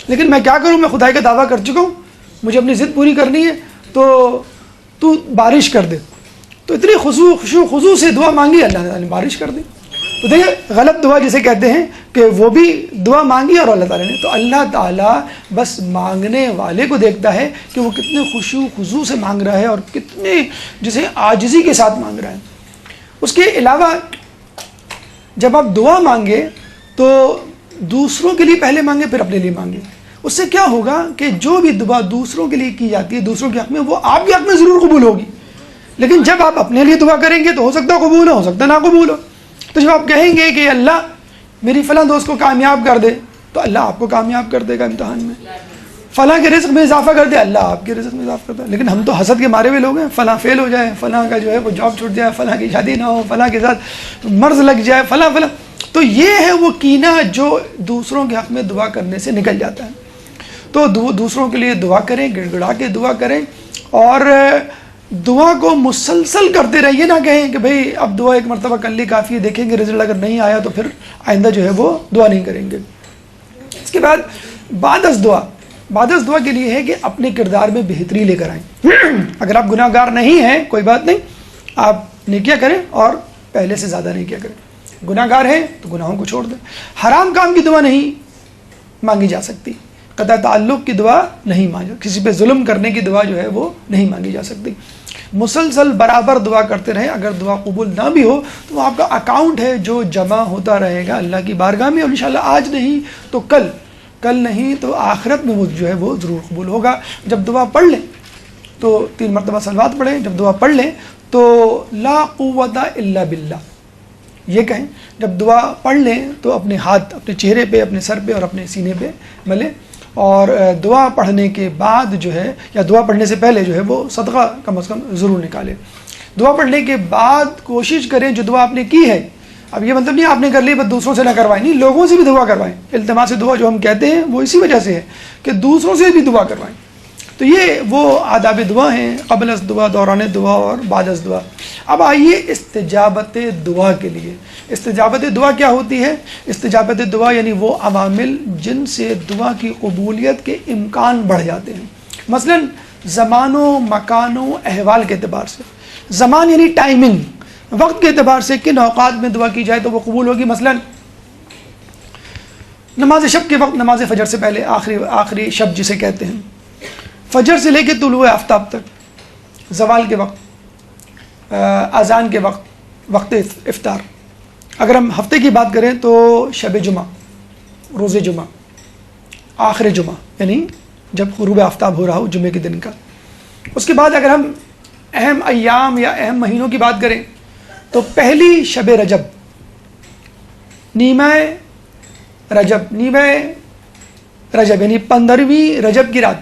لیکن میں کیا کروں، میں خدائی کا دعویٰ کر چکا ہوں، مجھے اپنی ضد پوری کرنی ہے، تو بارش کر دے. تو اتنی خضوع سے دعا مانگی، اللہ نے بارش کر دی. تو دیکھیں غلط دعا جسے کہتے ہیں کہ وہ بھی دعا مانگی اور اللہ تعالیٰ نے. تو اللہ تعالیٰ بس مانگنے والے کو دیکھتا ہے کہ وہ کتنے خشوع خضوع سے مانگ رہا ہے اور کتنے جسے عاجزی کے ساتھ مانگ رہا ہے. اس کے علاوہ جب آپ دعا مانگے تو دوسروں کے لیے پہلے مانگے پھر اپنے لیے مانگے. اس سے کیا ہوگا کہ جو بھی دعا دوسروں کے لیے کی جاتی ہے دوسروں کے حق میں، وہ آپ کے حق میں ضرور قبول ہوگی. لیکن جب آپ اپنے لیے دعا کریں گے تو ہو سکتا ہے قبول ہو سکتا ہے نا قبول ہو. تو جب آپ کہیں گے کہ اللہ میری فلاں دوست کو کامیاب کر دے، تو اللہ آپ کو کامیاب کر دے گا امتحان میں. فلاں کے رزق میں اضافہ کر دے، اللہ آپ کے رزق میں اضافہ کرتا ہے. لیکن ہم تو حسد کے مارے ہوئے لوگ ہیں، فلاں فیل ہو جائے، فلاں کا جو ہے وہ جاب چھوٹ جائے، فلاں کی شادی نہ ہو، فلاں کے ساتھ مرض لگ جائے، فلاں. تو یہ ہے وہ کینہ جو دوسروں کے حق میں دعا کرنے سے نکل جاتا ہے. تو دوسروں کے لیے دعا کریں، گڑ گڑا کے دعا کریں، اور دعا کو مسلسل کرتے رہیے. نہ کہیں کہ بھئی اب دعا ایک مرتبہ کر لی کافی ہے، دیکھیں گے رزلٹ اگر نہیں آیا تو پھر آئندہ جو ہے وہ دعا نہیں کریں گے. اس کے بعد بعد از دعا کے لیے ہے کہ اپنے کردار میں بہتری لے کر آئیں. اگر آپ گناہ گار نہیں ہیں کوئی بات نہیں، آپ نیکیاں کریں اور پہلے سے زیادہ نیکیاں کریں. گناہ گار ہیں تو گناہوں کو چھوڑ دیں. حرام کام کی دعا نہیں مانگی جا سکتی، قطع تعلق کی دعا نہیں مانگی، کسی پہ ظلم کرنے کی دعا جو ہے وہ نہیں مانگی جا سکتی. مسلسل برابر دعا کرتے رہیں. اگر دعا قبول نہ بھی ہو تو وہ آپ کا اکاؤنٹ ہے جو جمع ہوتا رہے گا اللہ کی بارگاہ میں، اور انشاءاللہ آج نہیں تو کل نہیں تو آخرت میں وہ جو ہے وہ ضرور قبول ہوگا. جب دعا پڑھ لیں تو 3 مرتبہ صلوات پڑھیں. جب دعا پڑھ لیں تو لا قوت الا باللہ یہ کہیں. جب دعا پڑھ لیں تو اپنے ہاتھ اپنے چہرے پہ، اپنے سر پہ اور اپنے سینے پہ ملیں. اور دعا پڑھنے کے بعد جو ہے یا دعا پڑھنے سے پہلے جو ہے وہ صدقہ کم از کم ضرور نکالیں. دعا پڑھنے کے بعد کوشش کریں جو دعا آپ نے کی ہے، اب یہ مطلب نہیں آپ نے کر لی بس دوسروں سے نہ کروائیں، نہیں، لوگوں سے بھی دعا کروائیں. التماس دعا جو ہم کہتے ہیں وہ اسی وجہ سے ہے کہ دوسروں سے بھی دعا کروائیں. تو یہ وہ آداب دعا ہیں، قبل از دعا، دوران دعا اور بعد از دعا. اب آئیے استجابت دعا کے لیے. استجابت دعا کیا ہوتی ہے؟ استجابت دعا یعنی وہ عوامل جن سے دعا کی قبولیت کے امکان بڑھ جاتے ہیں. مثلا زمان و مکان و احوال کے اعتبار سے. زمان یعنی ٹائمنگ، وقت کے اعتبار سے کن اوقات میں دعا کی جائے تو وہ قبول ہوگی. مثلا نماز شب کے وقت، نماز فجر سے پہلے، آخری شب جسے کہتے ہیں، فجر سے لے کے طلوع آفتاب تک، زوال کے وقت، اذان کے وقت، وقت افطار. اگر ہم ہفتے کی بات کریں تو شب جمعہ، روز جمعہ، آخر جمعہ یعنی جب غروب آفتاب ہو رہا ہو جمعے کے دن کا. اس کے بعد اگر ہم اہم ایام یا اہم مہینوں کی بات کریں تو پہلی شب رجب، نیمہ رجب، نیمہ رجب یعنی 15ویں رجب کی رات،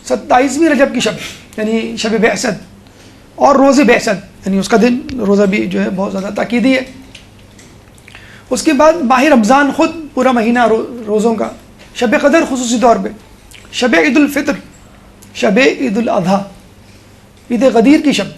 27ویں رجب کی شب یعنی شب بعثت، اور روز بعثت یعنی اس کا دن، روزہ بھی جو ہے بہت زیادہ تاکیدی ہے۔ اس کے بعد ماہ رمضان خود پورا مہینہ روزوں کا، شب قدر خصوصی طور پہ، شب عید الفطر، شب عید الاضحیٰ، عید غدیر کی شب۔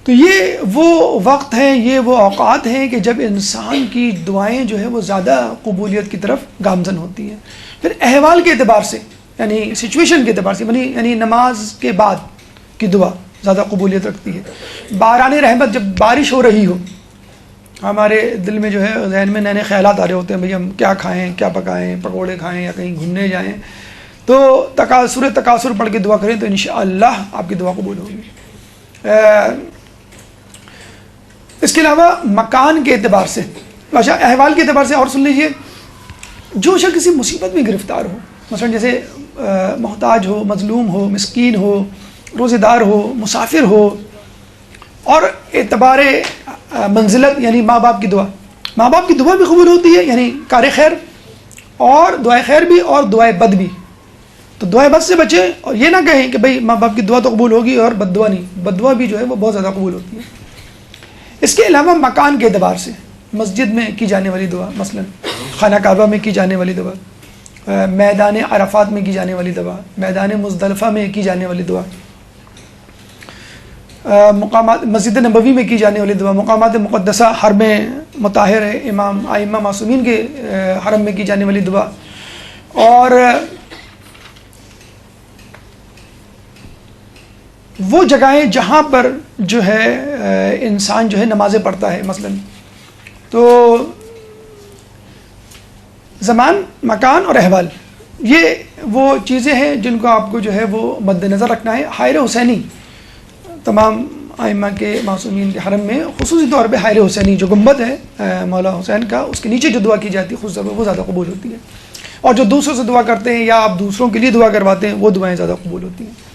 تو یہ وہ وقت ہیں، یہ وہ اوقات ہیں کہ جب انسان کی دعائیں جو ہے وہ زیادہ قبولیت کی طرف گامزن ہوتی ہیں۔ پھر احوال کے اعتبار سے یعنی سچویشن کے اعتبار سے یعنی نماز کے بعد کی دعا زیادہ قبولیت رکھتی ہے۔ باران رحمت، جب بارش ہو رہی ہو، ہمارے دل میں جو ہے ذہن میں نئے نئے خیالات آ رہے ہوتے ہیں، بھئی ہم کیا کھائیں، کیا پکائیں، پکوڑے کھائیں یا کہیں گھومنے جائیں، تو تکاثر پڑھ کے دعا کریں تو انشاءاللہ آپ کی دعا قبول ہوگی۔ اس کے علاوہ مکان کے اعتبار سے، اچھا احوال کے اعتبار سے اور سن لیجئے، جو شخص کسی مصیبت میں گرفتار ہو، مثلا جیسے محتاج ہو، مظلوم ہو، مسکین ہو، روزہ دار ہو، مسافر ہو، اور اعتبار منزلت یعنی ماں باپ کی دعا، ماں باپ کی دعا بھی قبول ہوتی ہے، یعنی کار خیر اور دعائے خیر بھی اور دعائے بد بھی۔ تو دعائے بد سے بچیں اور یہ نہ کہیں کہ بھئی ماں باپ کی دعا تو قبول ہوگی اور بد دعا نہیں، بد دعا بھی جو ہے وہ بہت زیادہ قبول ہوتی ہے۔ اس کے علاوہ مکان کے اعتبار سے مسجد میں کی جانے والی دعا، مثلا خانہ کعبہ میں کی جانے والی دعا، میدان عرفات میں کی جانے والی دعا، میدان مزدلفہ میں کی جانے والی دعا، مقامات مسجد نبوی میں کی جانے والی دعا، مقامات مقدسہ حرم مطہر امام ائمہ معصومین کے حرم میں کی جانے والی دعا، اور وہ جگہیں جہاں پر جو ہے انسان جو ہے نمازیں پڑھتا ہے، مثلا تو زمان، مکان اور احوال، یہ وہ چیزیں ہیں جن کو آپ کو جو ہے وہ مد نظر رکھنا ہے۔ حائر حسینی، تمام ائمہ کے معصومین کے حرم میں خصوصی طور پہ حائر حسینی جو گنبد ہے مولا حسین کا، اس کے نیچے جو دعا کی جاتی ہے خود وہ زیادہ قبول ہوتی ہے، اور جو دوسروں سے دعا کرتے ہیں یا آپ دوسروں کے لیے دعا کرواتے ہیں وہ دعائیں زیادہ قبول ہوتی ہیں۔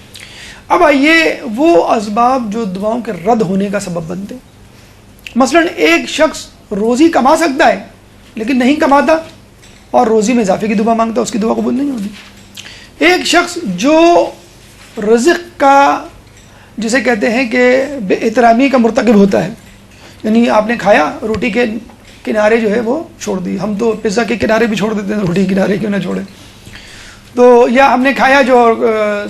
اب آئیے وہ اسباب جو دعاؤں کے رد ہونے کا سبب بنتے ہیں۔ مثلا ایک شخص روزی کما سکتا ہے لیکن نہیں کماتا اور روزی میں اضافے کی دعا مانگتا ہے، اس کی دعا قبول نہیں ہوتی۔ ایک شخص جو رزق کا جسے کہتے ہیں کہ بے احترامی کا مرتکب ہوتا ہے، یعنی آپ نے کھایا، روٹی کے کنارے جو ہے وہ چھوڑ دی، ہم تو پیزا کے کنارے بھی چھوڑ دیتے ہیں، روٹی کے کنارے کیوں نہ چھوڑیں، تو یا ہم نے کھایا جو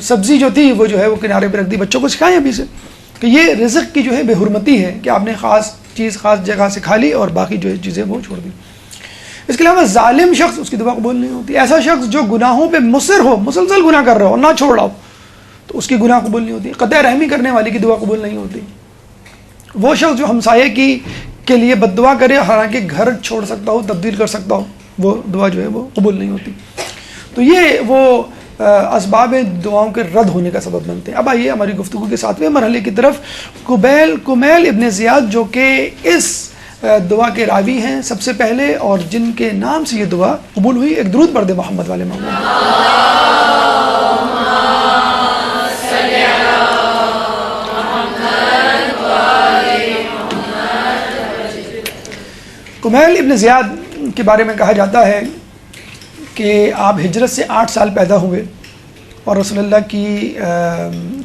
سبزی جو تھی وہ جو ہے وہ کنارے پہ رکھ دی، بچوں کو سکھائیں ابھی سے کہ یہ رزق کی جو ہے بے حرمتی ہے کہ آپ نے خاص چیز خاص جگہ سے کھا لی اور باقی جو چیزیں وہ چھوڑ دی۔ اس کے علاوہ ظالم شخص، اس کی دعا قبول نہیں ہوتی۔ ایسا شخص جو گناہوں پہ مصر ہو، مسلسل گناہ کر رہا ہو اور نہ چھوڑ رہا ہو، تو اس کی گناہ قبول نہیں ہوتی۔ قطع رحمی کرنے والی کی دعا قبول نہیں ہوتی۔ وہ شخص جو ہمسائے کے لیے بد دعا کرے حالانکہ گھر چھوڑ سکتا ہو، تبدیل کر سکتا ہو، وہ دعا جو ہے وہ قبول نہیں ہوتی۔ تو یہ وہ اسباب دعاؤں کے رد ہونے کا سبب بنتے ہیں۔ اب آئیے ہماری گفتگو کے 7ویں مرحلے کی طرف۔ کمیل ابن زیاد جو کہ اس دعا کے راوی ہیں سب سے پہلے اور جن کے نام سے یہ دعا قبول ہوئی، ایک درود پڑھ دے محمد والے محمد۔ کمیل ابن زیاد کے بارے میں کہا جاتا ہے کہ آپ ہجرت سے 8 سال پیدا ہوئے اور رسول اللہ کی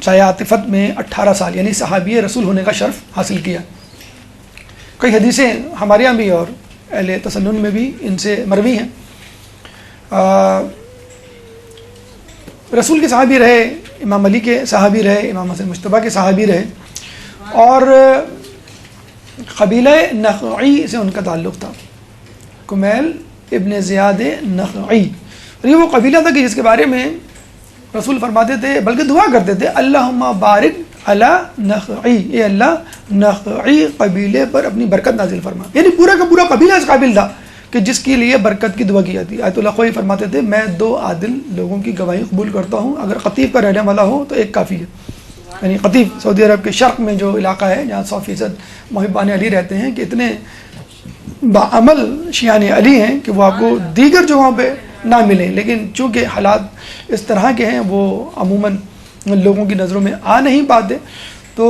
سایہ عاطفت میں 18 سال یعنی صحابی رسول ہونے کا شرف حاصل کیا۔ کئی حدیثیں ہمارے یہاں بھی اور اہل تسنن میں بھی ان سے مروی ہیں۔ رسول کے صحابی رہے، امام علی کے صحابی رہے، امام حسن مجتبیٰ کے صحابی رہے، اور قبیلہ نخعی سے ان کا تعلق تھا۔ کمیل ابن زیاد نخعی، یہ وہ قبیلہ تھا کہ جس کے بارے میں رسول فرماتے تھے، بلکہ دعا کرتے تھے، اللہم بارک علی نخعی، اے اللہ نخعی قبیلے پر اپنی برکت نازل فرما۔ یعنی پورا کا پورا قبیلہ اس قابل تھا کہ جس کے لیے برکت کی دعا کی جاتی۔ آیت اللہ خوئی فرماتے تھے، میں 2 عادل لوگوں کی گواہی قبول کرتا ہوں، اگر قطیف کا رہنے والا ہو تو ایک کافی ہے۔ یعنی قطیف سعودی عرب کے شرق میں جو علاقہ ہے جہاں 100% محبان علی رہتے ہیں، کہ اتنے باعمل شیعان علی ہیں کہ وہ آپ کو دیگر جگہوں پہ نہ ملیں، لیکن چونکہ حالات اس طرح کے ہیں وہ عموماً لوگوں کی نظروں میں آ نہیں پاتے۔ تو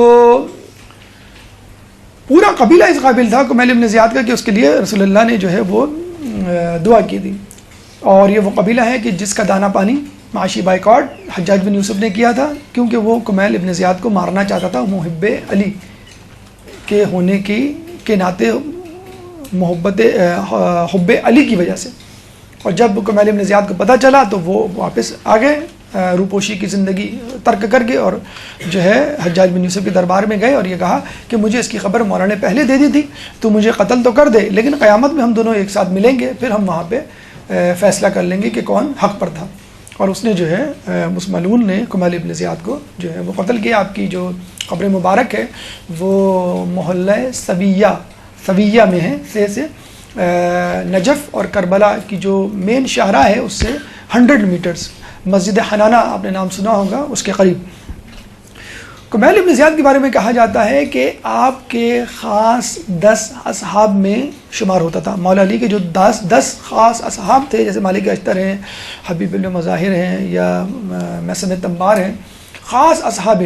پورا قبیلہ اس قابل تھا کمیل ابن زیاد کا کہ اس کے لیے رسول اللہ نے جو ہے وہ دعا کی تھی. اور یہ وہ قبیلہ ہے کہ جس کا دانہ پانی معاشی بائیکاٹ حجاج بن یوسف نے کیا تھا، کیونکہ وہ کمیل ابن زیاد کو مارنا چاہتا تھا محب علی کے ہونے کے ناطے، محبت حب علی کی وجہ سے. اور جب کمیل ابن زیاد کو پتہ چلا تو وہ واپس آ گئے، روپوشی کی زندگی ترک کر کے، اور جو ہے حجاج بن یوسف کے دربار میں گئے اور یہ کہا کہ مجھے اس کی خبر مولا نے پہلے دے دی تھی، تو مجھے قتل تو کر دے، لیکن قیامت میں ہم دونوں ایک ساتھ ملیں گے، پھر ہم وہاں پہ فیصلہ کر لیں گے کہ کون حق پر تھا. اور اس نے جو ہے اس ملعون نے کمیل ابن زیاد کو جو ہے وہ قتل کیا. آپ کی جو قبر مبارک ہے وہ محلہ سویہ میں ہے، سے نجف اور کربلا کی جو مین شاہراہ ہے اس سے 100 میٹرز، مسجد حنانہ آپ نے نام سنا ہوگا، اس کے قریب. کمیل ابن زیاد کے بارے میں کہا جاتا ہے کہ آپ کے خاص 10 اصحاب میں شمار ہوتا تھا. مولا علی کے جو 10 خاص اصحاب تھے، جیسے مالک اشتر ہیں، حبیب بن مظاہر ہیں، یا محسن تمار ہیں، خاص اصحاب.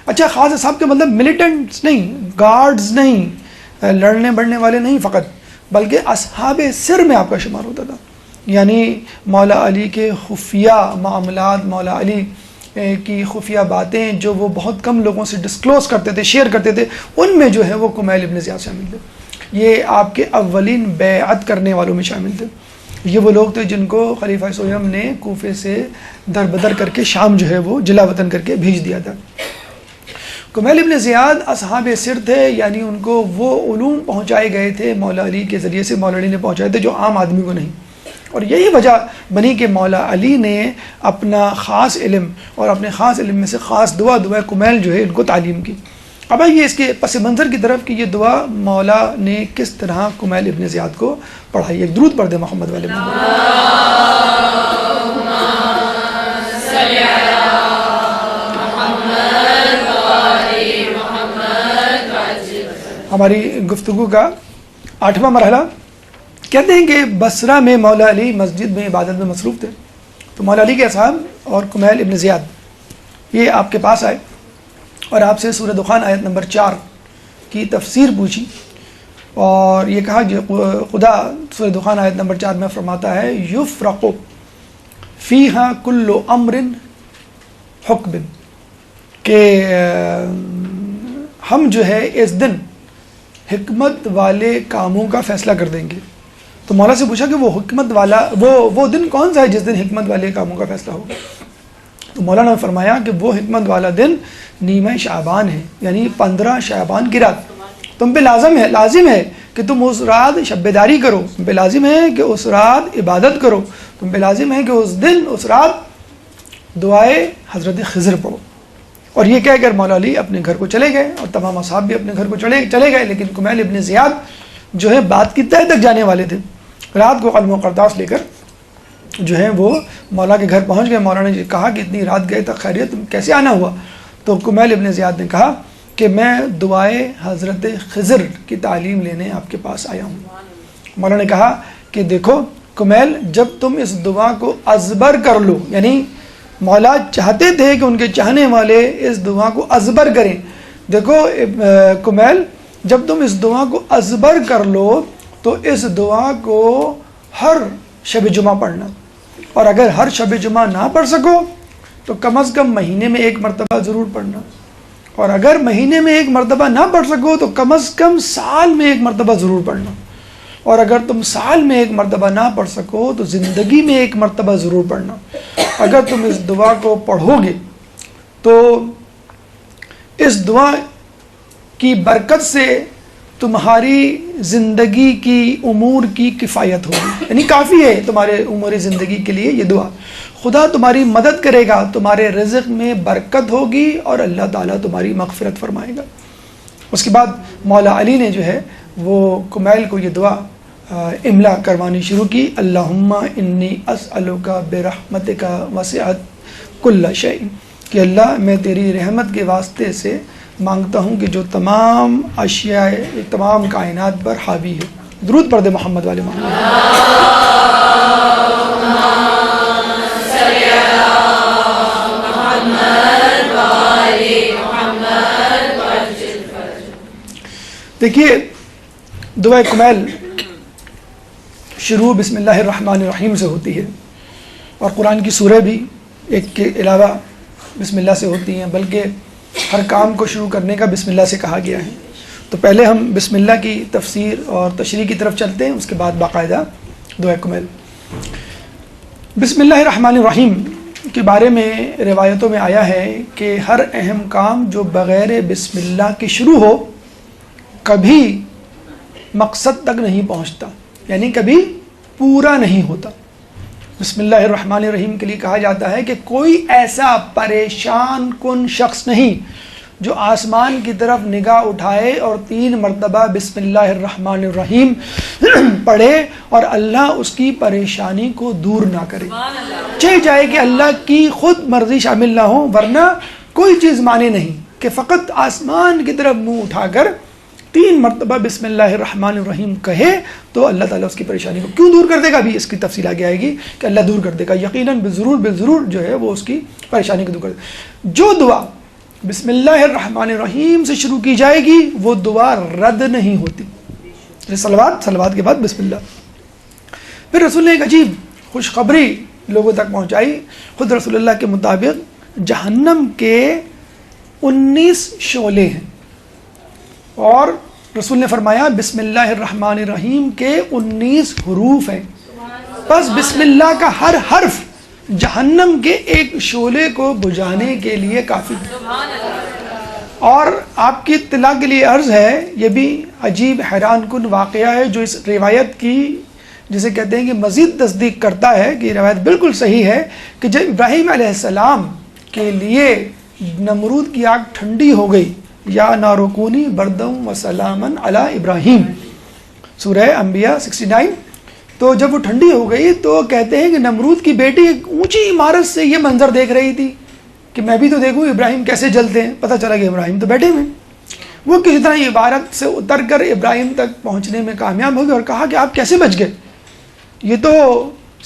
اچھا، خاص اصحاب کے مطلب ملیٹنٹس نہیں، گارڈز نہیں، لڑنے بڑھنے والے نہیں فقط، بلکہ اصحاب سر میں آپ کا شمار ہوتا تھا. یعنی مولا علی کے خفیہ معاملات، مولا علی کی خفیہ باتیں جو وہ بہت کم لوگوں سے ڈسکلوز کرتے تھے، شیئر کرتے تھے، ان میں جو ہے وہ کمیل ابن زیاد شامل تھے. یہ آپ کے اولین بیعت کرنے والوں میں شامل تھے. یہ وہ لوگ تھے جن کو خلیفہ سویم نے کوفے سے در بدر کر کے شام جو ہے وہ جلا وطن کر کے بھیج دیا تھا. کمیل ابن زیاد اصحاب سر تھے، یعنی ان کو وہ علوم پہنچائے گئے تھے مولا علی کے ذریعے سے، مولا علی نے پہنچائے تھے جو عام آدمی کو نہیں. اور یہی وجہ بنی کہ مولا علی نے اپنا خاص علم اور اپنے خاص علم میں سے خاص دعا کمیل جو ہے ان کو تعلیم کی. اب آئیے اس کے پس منظر کی طرف کہ یہ دعا مولا نے کس طرح کمیل ابن زیاد کو پڑھائی. ایک درود پڑھ دے محمد والے ہماری گفتگو کا 8واں مرحلہ. کہتے ہیں کہ بصرہ میں مولا علی مسجد میں عبادت میں مصروف تھے، تو مولا علی کے اصحاب اور کمیل ابن زیاد یہ آپ کے پاس آئے اور آپ سے سورہ دخان آیت نمبر 4 کی تفسیر پوچھی، اور یہ کہا کہ خدا سورہ دخان آیت نمبر 4 میں فرماتا ہے یفرق فیہا کل امر حکم، کہ ہم جو ہے اس دن حکمت والے کاموں کا فیصلہ کر دیں گے. تو مولا سے پوچھا کہ وہ حکمت والا وہ دن کون سا ہے جس دن حکمت والے کاموں کا فیصلہ ہوگا. تو مولا نے فرمایا کہ وہ حکمت والا دن نیمہ شعبان ہے، یعنی 15 شعبان کی رات. تم پہ لازم ہے کہ تم اس رات شب بیداری کرو، تم پہ لازم ہے کہ اس رات عبادت کرو، تم پہ لازم ہے کہ اس دن اس رات دعائے حضرت خضر پڑھو. اور یہ کہہ کر مولا علی اپنے گھر کو چلے گئے اور تمام اصحاب بھی اپنے گھر کو چلے گئے. لیکن کمیل ابن زیاد جو ہے بات کی تہہ تک جانے والے تھے. رات کو قلم و قرطاس لے کر جو ہے وہ مولا کے گھر پہنچ گئے. مولا نے کہا کہ اتنی رات گئے تک خیریت، کیسے آنا ہوا؟ تو کمیل ابن زیاد نے کہا کہ میں دعائے حضرت خضر کی تعلیم لینے آپ کے پاس آیا ہوں. مولا نے کہا کہ دیکھو کمیل، جب تم اس دعا کو ازبر کر لو، یعنی مولا چاہتے تھے کہ ان کے چاہنے والے اس دعا کو ازبر کریں. دیکھو کمیل، جب تم اس دعا کو ازبر کر لو تو اس دعا کو ہر شب جمعہ پڑھنا، اور اگر ہر شب جمعہ نہ پڑھ سکو تو کم از کم مہینے میں 1 مرتبہ ضرور پڑھنا، اور اگر مہینے میں 1 مرتبہ نہ پڑھ سکو تو کم از کم سال میں 1 مرتبہ ضرور پڑھنا، اور اگر تم سال میں 1 مرتبہ نہ پڑھ سکو تو زندگی میں 1 مرتبہ ضرور پڑھنا. اگر تم اس دعا کو پڑھو گے تو اس دعا کی برکت سے تمہاری زندگی کی امور کی کفایت ہوگی، یعنی کافی ہے تمہارے امور زندگی کے لیے یہ دعا. خدا تمہاری مدد کرے گا، تمہارے رزق میں برکت ہوگی اور اللہ تعالیٰ تمہاری مغفرت فرمائے گا. اس کے بعد مولا علی نے جو ہے وہ کمیل کو یہ دعا املا کروانی شروع کی. اللہم انی اسألک برحمتک وسعت کل شیء، کہ اللہ میں تیری رحمت کے واسطے سے مانگتا ہوں کہ جو تمام اشیاء، تمام کائنات پر حاوی ہے. درود پڑھ دے محمد والے محمد. دیکھیے دعا کمیل شروع بسم اللہ الرحمن الرحیم سے ہوتی ہے، اور قرآن کی سورہ بھی ایک کے علاوہ بسم اللہ سے ہوتی ہیں، بلکہ ہر کام کو شروع کرنے کا بسم اللہ سے کہا گیا ہے۔ تو پہلے ہم بسم اللہ کی تفسیر اور تشریح کی طرف چلتے ہیں، اس کے بعد باقاعدہ دعا کمیل۔ بسم اللہ الرحمن الرحیم کے بارے میں روایتوں میں آیا ہے کہ ہر اہم کام جو بغیر بسم اللہ کے شروع ہو کبھی مقصد تک نہیں پہنچتا، یعنی کبھی پورا نہیں ہوتا۔ بسم اللہ الرحمن الرحیم کے لیے کہا جاتا ہے کہ کوئی ایسا پریشان کن شخص نہیں جو آسمان کی طرف نگاہ اٹھائے اور 3 مرتبہ بسم اللہ الرحمن الرحیم پڑھے اور اللہ اس کی پریشانی کو دور نہ کرے، چاہے جائے کہ اللہ کی خود مرضی شامل نہ ہو، ورنہ کوئی چیز مانے نہیں کہ فقط آسمان کی طرف منہ اٹھا کر 3 مرتبہ بسم اللہ الرحمن الرحیم کہے تو اللہ تعالیٰ اس کی پریشانی کو کیوں دور کر دے گا، ابھی اس کی تفصیل آگے آئے گی کہ اللہ دور کر دے گا، یقیناً بالضرور جو ہے وہ اس کی پریشانی کو دور کر دے گا۔ جو دعا بسم اللہ الرحمن الرحیم سے شروع کی جائے گی وہ دعا رد نہیں ہوتی۔ صلوات کے بعد بسم اللہ۔ پھر رسول نے ایک عجیب خوشخبری لوگوں تک پہنچائی۔ خود رسول اللہ کے مطابق جہنم کے 19 شعلے ہیں، اور رسول نے فرمایا بسم اللہ الرحمن الرحیم کے 19 حروف ہیں، بس بسم اللہ کا ہر حرف جہنم کے ایک شعلے کو بجھانے کے لیے کافی ہے۔ اور آپ کی اطلاع کے لیے عرض ہے، یہ بھی عجیب حیران کن واقعہ ہے جو اس روایت کی جسے کہتے ہیں کہ مزید تصدیق کرتا ہے کہ یہ روایت بالکل صحیح ہے، کہ جب ابراہیم علیہ السلام کے لیے نمرود کی آگ ٹھنڈی ہو گئی، یا نارکونی بردم و سلامن علی ابراہیم، سورہ انبیاء 69، تو جب وہ ٹھنڈی ہو گئی تو کہتے ہیں کہ نمرود کی بیٹی ایک اونچی عمارت سے یہ منظر دیکھ رہی تھی کہ میں بھی تو دیکھوں ابراہیم کیسے جلتے ہیں، پتہ چلا کہ ابراہیم تو بیٹھے ہوئے، وہ کسی طرح یہ عمارت سے اتر کر ابراہیم تک پہنچنے میں کامیاب ہو گئے اور کہا کہ آپ کیسے بچ گئے، یہ تو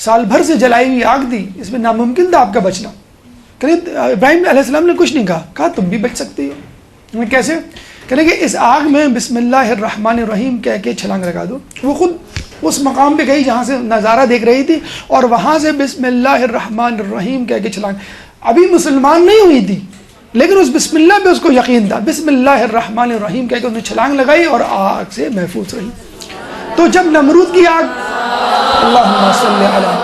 سال بھر سے جلائی ہوئی آگ تھی، اس میں ناممکن تھا آپ کا بچنا۔ ابراہیم علیہ السلام نے کچھ نہیں کہا تم بھی بچ سکتی ہو، کیسے؟ کہنے کہ اس آگ میں بسم اللہ الرحمن الرحیم کہہ کے چھلانگ لگا دو۔ وہ خود اس مقام پہ گئی جہاں سے نظارہ دیکھ رہی تھی اور وہاں سے بسم اللہ الرحمن الرحیم کہہ کے چھلانگ، ابھی مسلمان نہیں ہوئی تھی لیکن اس بسم اللہ پہ اس کو یقین تھا، بسم اللہ الرحمن الرحیم کہہ کے اس نے چھلانگ لگائی اور آگ سے محفوظ رہی۔ تو جب نمرود کی آگ، اللہم صلی علی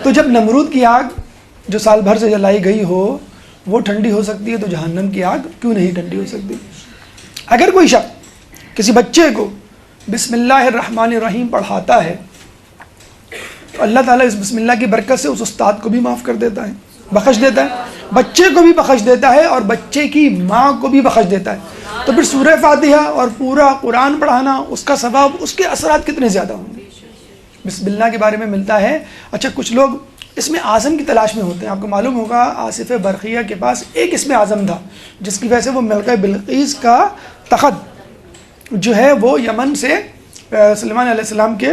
تو جب نمرود کی آگ جو سال بھر سے جلائی گئی ہو وہ ٹھنڈی ہو سکتی ہے تو جہنم کی آگ کیوں نہیں ٹھنڈی ہو سکتی؟ اگر کوئی شخص کسی بچے کو بسم اللہ الرحمن الرحیم پڑھاتا ہے تو اللہ تعالیٰ اس بسم اللہ کی برکت سے اس استاد کو بھی معاف کر دیتا ہے، بخش دیتا ہے، بچے کو بھی بخش دیتا ہے اور بچے کی ماں کو بھی بخش دیتا ہے۔ تو پھر سورہ فاتحہ اور پورا قرآن پڑھانا، اس کا ثواب، اس کے اثرات کتنے زیادہ ہوں گے۔ بسم اللہ کے بارے میں ملتا ہے، اچھا کچھ لوگ اسم اعظم کی تلاش میں ہوتے ہیں۔ آپ کو معلوم ہوگا آصف برقیہ کے پاس ایک اسم اعظم تھا جس کی وجہ سے وہ ملکہ بلقیس کا تخت جو ہے وہ یمن سے سلیمان علیہ السلام کے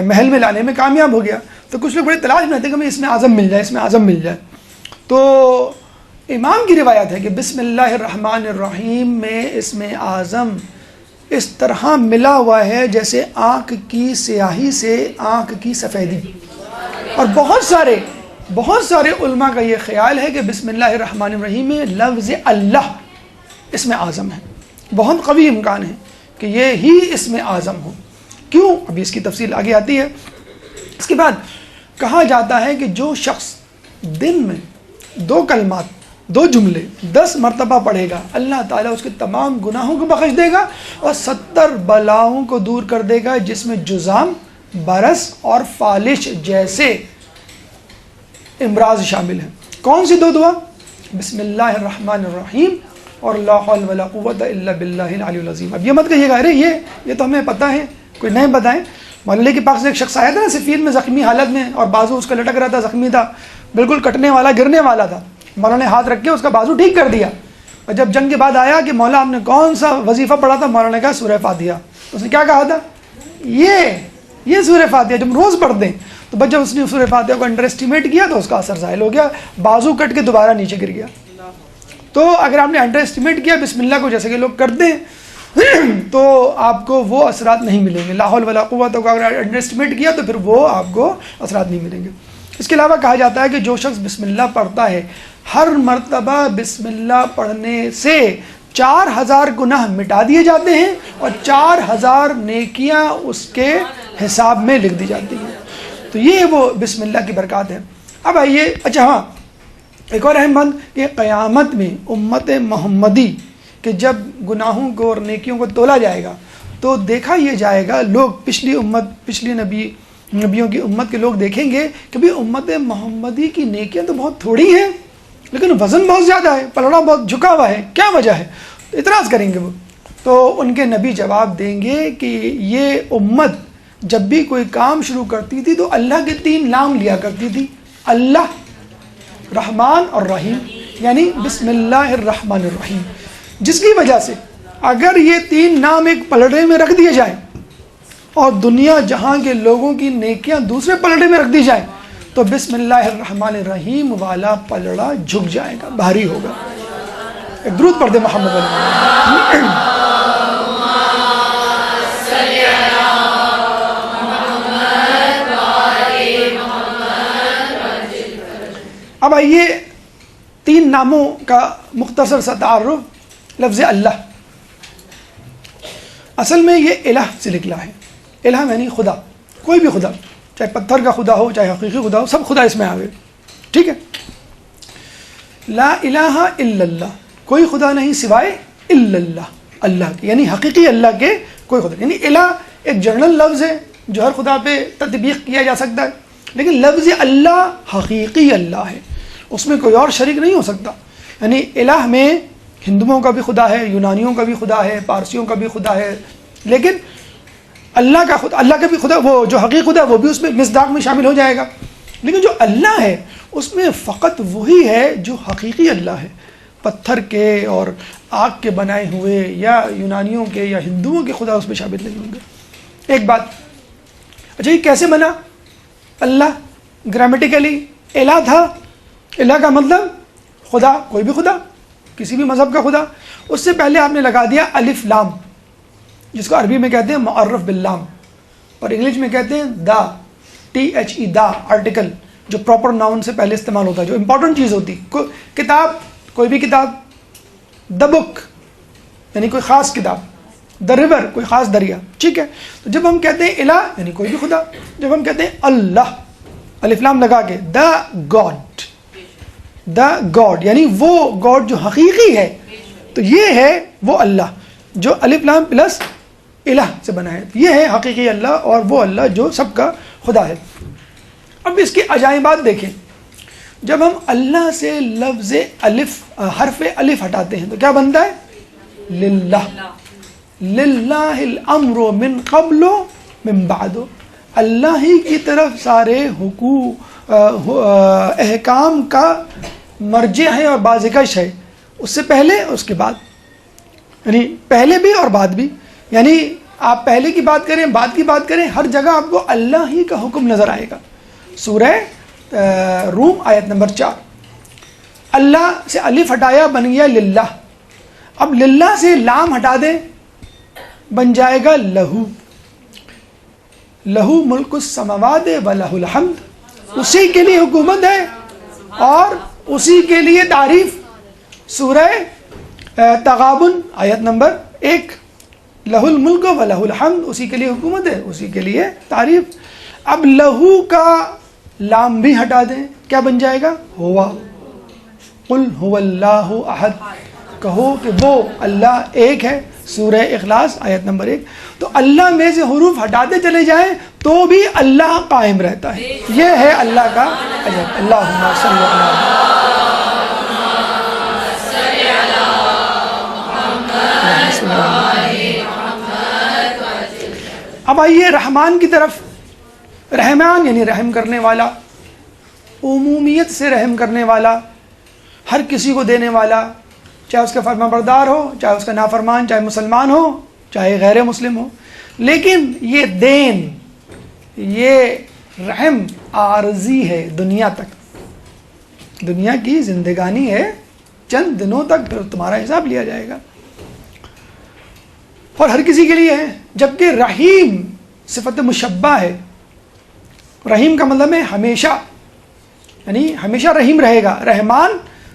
محل میں لانے میں کامیاب ہو گیا۔ تو کچھ لوگ بڑے تلاش میں رہتے ہیں کہ ہمیں اسم اعظم مل جائے، اسم اعظم مل جائے۔ تو امام کی روایت ہے کہ بسم اللہ الرحمن الرحیم میں اسم اعظم اس طرح ملا ہوا ہے جیسے آنکھ کی سیاہی سے آنکھ کی سفیدی، اور بہت سارے علماء کا یہ خیال ہے کہ بسم اللہ الرحمن الرحیم میں لفظ اللہ اسم اعظم ہے، بہت قوی امکان ہے کہ یہ ہی اسم اعظم ہو۔ کیوں؟ ابھی اس کی تفصیل آگے آتی ہے۔ اس کے بعد کہا جاتا ہے کہ جو شخص دن میں 2 کلمات 2 جملے 10 مرتبہ پڑھے گا اللہ تعالیٰ اس کے تمام گناہوں کو بخش دے گا اور 70 بلاؤں کو دور کر دے گا جس میں جذام، برس اور فالش جیسے امراض شامل ہیں۔ کون سی 2 دعا؟ بسم اللہ الرحمن الرحیم اور لا حول ولا قوت الا باللہ العلی العظیم۔ اب یہ مت کہیے گا ارے یہ تو ہمیں پتہ ہے، کوئی نہیں بتائیں۔ محلے کے پاس سے ایک شخص آیا تھا نا صفین میں زخمی حالت میں، اور بازو اس کا لٹک رہا تھا، زخمی تھا، بالکل کٹنے والا، گرنے والا تھا۔ مولانا نے ہاتھ رکھ کے اس کا بازو ٹھیک کر دیا، اور جب جنگ کے بعد آیا کہ مولا آپ نے کون سا وظیفہ پڑھا تھا، مولانا نے کہا سورہ فاتحہ۔ اس نے کیا کہا تھا؟ یہ سورہ فاتحہ جب روز پڑھتے ہیں تو بس جب اس نے سورہ فاتحہ کو انڈر اسٹیمیٹ کیا تو اس کا اثر زائل ہو گیا، بازو کٹ کے دوبارہ نیچے گر گیا۔ تو اگر آپ نے انڈر اسٹیمیٹ کیا بسم اللہ کو جیسے کہ لوگ کرتے ہیں تو آپ کو وہ اثرات نہیں ملیں گے، لا حول ولا قوت کو اگر انڈر اسٹیمیٹ کیا تو پھر وہ آپ کو اثرات نہیں ملیں گے۔ اس کے علاوہ کہا جاتا ہے کہ جو شخص بسم اللہ پڑھتا ہے ہر مرتبہ بسم اللہ پڑھنے سے 4000 گناہ مٹا دیے جاتے ہیں اور 4000 نیکیاں اس کے حساب میں لکھ دی جاتی ہیں۔ تو یہ وہ بسم اللہ کی برکات ہے۔ اب آئیے، اچھا ہاں ایک اور اہم بات کہ قیامت میں امت محمدی کہ جب گناہوں کو اور نیکیوں کو تولا جائے گا تو دیکھا یہ جائے گا، لوگ پچھلی نبیوں کی امت کے لوگ دیکھیں گے کہ بھی امت محمدی کی نیکیاں تو بہت تھوڑی ہیں لیکن وزن بہت زیادہ ہے، پلڑا بہت جھکا ہوا ہے، کیا وجہ ہے؟ اعتراض کریں گے وہ، تو ان کے نبی جواب دیں گے کہ یہ امت جب بھی کوئی کام شروع کرتی تھی تو اللہ کے 3 نام لیا کرتی تھی، اللہ، رحمان اور رحیم، یعنی بسم اللہ الرحمن الرحیم، جس کی وجہ سے اگر یہ 3 نام ایک پلڑے میں رکھ دیے جائیں اور دنیا جہاں کے لوگوں کی نیکیاں دوسرے پلڑے میں رکھ دی جائیں تو بسم اللہ الرحمن الرحیم والا پلڑا جھک جائے گا، بھاری ہوگا۔ ایک درود پڑھ دے محمد علیہ۔ اب آئیے 3 ناموں کا مختصر سا تعارف۔ لفظ اللہ اصل میں یہ الہ سے نکلا ہے، الہ یعنی خدا، کوئی بھی خدا، چاہے پتھر کا خدا ہو چاہے حقیقی خدا ہو، سب خدا اس میں آ گئے، ٹھیک ہے۔ لا الہ الا اللہ، کوئی خدا نہیں سوائے الا اللہ، اللہ کے، یعنی حقیقی اللہ کے کوئی خدا، یعنی الہ ایک جنرل لفظ ہے جو ہر خدا پہ تطبیق کیا جا سکتا ہے، لیکن لفظ اللہ حقیقی اللہ ہے، اس میں کوئی اور شریک نہیں ہو سکتا۔ یعنی الہ میں ہندوؤں کا بھی خدا ہے، یونانیوں کا بھی خدا ہے، پارسیوں کا بھی خدا ہے، لیکن اللہ کا خدا، اللہ کا بھی خدا، وہ جو حقیقی خدا وہ بھی اس میں مصداق میں شامل ہو جائے گا، لیکن جو اللہ ہے اس میں فقط وہی ہے جو حقیقی اللہ ہے، پتھر کے اور آگ کے بنائے ہوئے یا یونانیوں کے یا ہندوؤں کے خدا اس میں شامل نہیں ہوں گے۔ ایک بات، اچھا یہ کیسے بنا اللہ؟ گرامیٹیکلی الہ تھا، الہ کا مطلب خدا، کوئی بھی خدا، کسی بھی مذہب کا خدا، اس سے پہلے آپ نے لگا دیا الف لام، جس کو عربی میں کہتے ہیں معرف باللام، اور انگلش میں کہتے ہیں دا، THE، دا آرٹیکل، جو پراپر ناؤن سے پہلے استعمال ہوتا ہے، جو امپورٹنٹ چیز ہوتی، کتاب، کوئی بھی کتاب، دا بک یعنی کوئی خاص کتاب، دا ریور کوئی خاص دریا، ٹھیک ہے۔ تو جب ہم کہتے ہیں الہ یعنی کوئی بھی خدا، جب ہم کہتے ہیں اللہ الف لام لگا کے، دا گاڈ، دا گاڈ یعنی وہ گاڈ جو حقیقی ہے، تو یہ ہے وہ اللہ جو الف لام پلس الہ سے بنا ہے، یہ ہے حقیقی اللہ اور وہ اللہ جو سب کا خدا ہے۔ اب اس کی عجائبات دیکھیں، جب ہم اللہ سے لفظ الف، حرف الف ہٹاتے ہیں تو کیا بنتا ہے؟ للہ، للہ الامر من قبل من بعد، اللہ ہی کی طرف سارے حقوق احکام کا مرجع ہے اور بازگشت ہے، اس سے پہلے اس کے بعد، یعنی پہلے بھی اور بعد بھی، یعنی آپ پہلے کی بات کریں بعد کی بات کریں، ہر جگہ آپ کو اللہ ہی کا حکم نظر آئے گا۔ سورہ روم آیت نمبر 4، اللہ سے الف ہٹایا بن گیا للہ، اب للہ سے لام ہٹا دیں بن جائے گا لہو، لہو ملک السماوات ولہ الحمد، اسی کے لیے حکومت ہے اور اسی کے لیے تعریف۔ سورہ تغابن آیت نمبر 1، لہ الملک ولہ الحمد، اسی کے لیے حکومت ہے اسی کے لیے تعریف۔ اب لہو کا لام بھی ہٹا دیں، کیا بن جائے گا؟ ہوا، قل هو اللہ احد، کہو کہ وہ اللہ ایک ہے، سورہ اخلاص آیت نمبر 1۔ تو اللہ میں سے حروف ہٹاتے چلے جائیں تو بھی اللہ قائم رہتا ہے، یہ ہے اللہ کا عجب۔ اللہم صلی علی اب آئیے رحمان کی طرف۔ رحمان یعنی رحم کرنے والا، عمومیت سے رحم کرنے والا، ہر کسی کو دینے والا، چاہے اس کا فرما بردار ہو، چاہے اس کا نافرمان، چاہے مسلمان ہو چاہے غیر مسلم ہو، لیکن یہ دین، یہ رحم عارضی ہے دنیا تک، دنیا کی زندگانی ہے چند دنوں تک، پھر تمہارا حساب لیا جائے گا، اور ہر کسی کے لیے ہے. جبکہ رحیم صفت مشبہ ہے. رحیم کا مطلب ہے ہمیشہ، یعنی ہمیشہ رحیم رہے گا. رحمان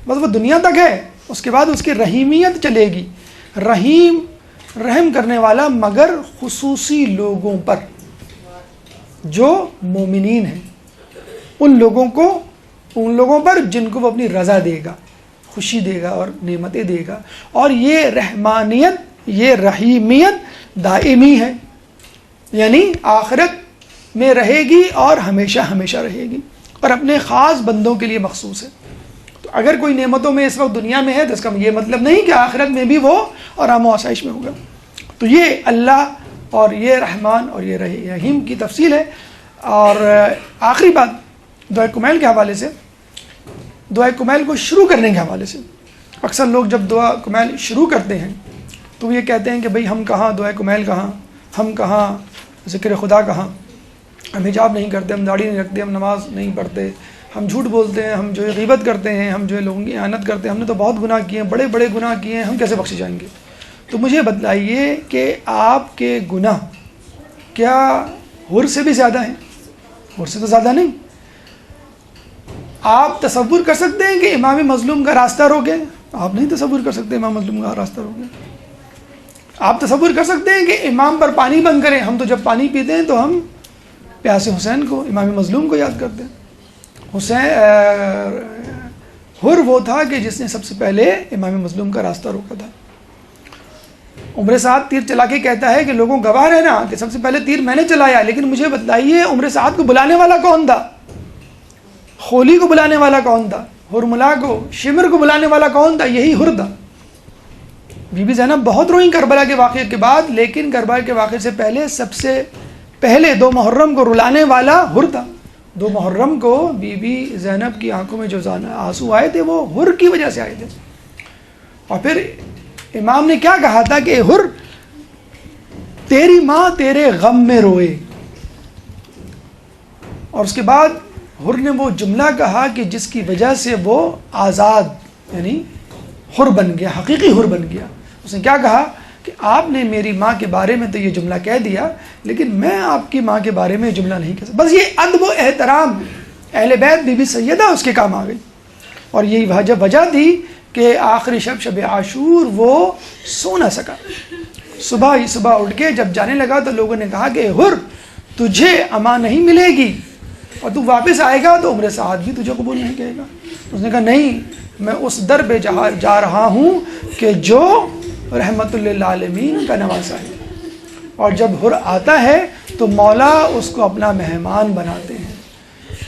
بس وہ دنیا تک ہے، اس کے بعد اس کی رحیمیت چلے گی. رحیم رحم کرنے والا مگر خصوصی لوگوں پر جو مومنین ہیں، ان لوگوں پر جن کو وہ اپنی رضا دے گا، خوشی دے گا اور نعمتیں دے گا. اور یہ رحمانیت، یہ رحیمیت دائمی ہے، یعنی آخرت میں رہے گی اور ہمیشہ ہمیشہ رہے گی، اور اپنے خاص بندوں کے لیے مخصوص ہے. تو اگر کوئی نعمتوں میں اس وقت دنیا میں ہے تو اس کا یہ مطلب نہیں کہ آخرت میں بھی وہ آرام و آسائش میں ہوگا. تو یہ اللہ اور یہ رحمان اور یہ رحیم کی تفصیل ہے. اور آخری بات دعائے کمیل کے حوالے سے، دعائے کمیل کو شروع کرنے کے حوالے سے، اکثر لوگ جب دعا کمیل شروع کرتے ہیں تو یہ کہتے ہیں کہ بھئی ہم کہاں دعائے کمیل کہاں، ہم کہاں ذکر خدا کہاں، ہم حجاب نہیں کرتے، ہم داڑھی نہیں رکھتے، ہم نماز نہیں پڑھتے، ہم جھوٹ بولتے ہیں، ہم جو ہے غیبت کرتے ہیں، ہم جو ہے لوگوں کی اعانت کرتے ہیں، ہم نے تو بہت گناہ کیے ہیں، بڑے بڑے گناہ کیے ہیں، ہم کیسے بخشے جائیں گے؟ تو مجھے بتلائیے کہ آپ کے گناہ کیا حر سے بھی زیادہ ہیں؟ حر سے تو زیادہ نہیں. آپ تصور کر سکتے ہیں کہ امام مظلوم کا راستہ روکیں؟ آپ نہیں تصور کر سکتے امام مظلوم کا راستہ روکیں. آپ تصور کر سکتے ہیں کہ امام پر پانی بند کریں؟ ہم تو جب پانی پیتے ہیں تو ہم پیاسے حسین کو، امام مظلوم کو یاد کرتے ہیں. حر وہ تھا کہ جس نے سب سے پہلے امام مظلوم کا راستہ روکا تھا. عمر سعد تیر چلا کے کہتا ہے کہ لوگوں گواہ رہنا کہ سب سے پہلے تیر میں نے چلایا، لیکن مجھے بتلائیے عمر سعد کو بلانے والا کون تھا؟ خولی کو بلانے والا کون تھا؟ ہرملا کو، شمر کو بلانے والا کون تھا؟ یہی حر تھا. بی بی زینب بہت روئیں کربلا کے واقعے کے بعد، لیکن کربلا کے واقعے سے پہلے سب سے پہلے 2 محرم کو رلانے والا حر تھا. 2 محرم کو بی بی زینب کی آنکھوں میں جو آنسو آئے تھے وہ حر کی وجہ سے آئے تھے. اور پھر امام نے کیا کہا تھا کہ حر تیری ماں تیرے غم میں روئے. اور اس کے بعد حر نے وہ جملہ کہا کہ جس کی وجہ سے وہ آزاد یعنی حر بن گیا، حقیقی حر بن گیا. اس نے کیا کہا کہ آپ نے میری ماں کے بارے میں تو یہ جملہ کہہ دیا، لیکن میں آپ کی ماں کے بارے میں یہ جملہ نہیں کہہ سکتا. بس یہ ادب و احترام اہل بیت بی بی سیدہ اس کے کام آ گئی. اور یہی وجہ تھی کہ آخری شب عاشور وہ سو نہ سکا. صبح اٹھ کے جب جانے لگا تو لوگوں نے کہا کہ حر تجھے امان نہیں ملے گی اور تو واپس آئے گا تو عمر سعد بھی تجھے قبول نہیں کہے گا. اس نے کہا نہیں، میں اس در پہ جا رہا ہوں کہ جو رحمت للعالمین کا نواسا ہے. اور جب حر آتا ہے تو مولا اس کو اپنا مہمان بناتے ہیں.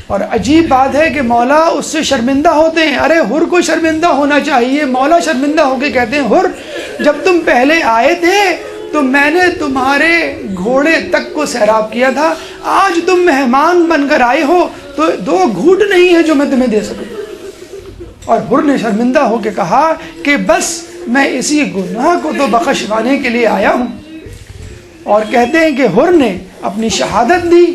اور عجیب بات ہے کہ مولا اس سے شرمندہ ہوتے ہیں. ارے حر کو شرمندہ ہونا چاہیے، مولا شرمندہ ہو کے کہتے ہیں حر جب تم پہلے آئے تھے تو میں نے تمہارے گھوڑے تک کو سیراب کیا تھا، آج تم مہمان بن کر آئے ہو تو 2 گھونٹ نہیں ہے جو میں تمہیں دے سکوں. اور حر نے شرمندہ ہو کے کہا کہ بس میں اسی گناہ کو تو بخشوانے کے لیے آیا ہوں. اور کہتے ہیں کہ حر نے اپنی شہادت دی،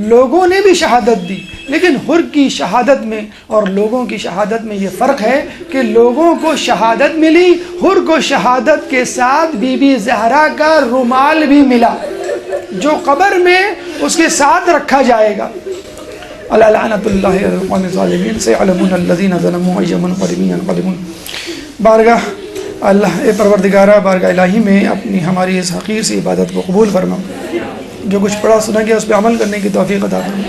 لوگوں نے بھی شہادت دی، لیکن حر کی شہادت میں اور لوگوں کی شہادت میں یہ فرق ہے کہ لوگوں کو شہادت ملی، حر کو شہادت کے ساتھ بی بی زہرا کا رومال بھی ملا جو قبر میں اس کے ساتھ رکھا جائے گا. لعنت اللہ علی القوم الظالمین سيعلمون الذين ظلموا أي منقلب ينقلبون. بارگاہ اللہ اے پروردگارہ، بارگاہ الہی میں اپنی ہماری اس حقیر سی عبادت کو قبول فرما. جو کچھ پڑھا سنا گیا اس پہ عمل کرنے کی توفیق عطا فرما.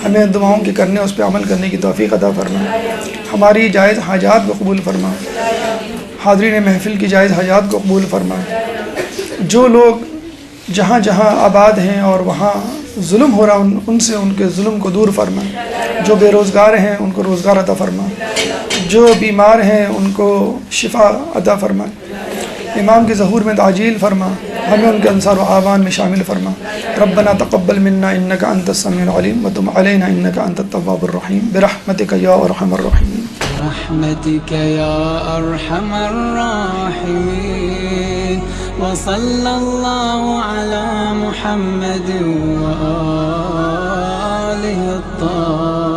ہمیں دعاؤں کے کرنے اس پہ عمل کرنے کی توفیق عطا فرما. ہماری جائز حاجات کو قبول فرما. حاضرین محفل کی جائز حاجات کو قبول فرما. جو لوگ جہاں جہاں آباد ہیں اور وہاں ظلم ہو رہا ان سے ان کے ظلم کو دور فرما. جو بے روزگار ہیں ان کو روزگار عطا فرما. جو بیمار ہیں ان کو شفا عطا فرما. امام کے ظہور میں تعجیل فرما. ہمیں ان کے انصار و اعوان میں شامل فرما. ربنا تقبل منا انك انت السميع العليم وتب علينا انك انت التواب الرحيم برحمتك يا ارحم الراحمين. برحمتك يا ارحم الراحمين. وصلى الله على محمد وآله هذه الطاعة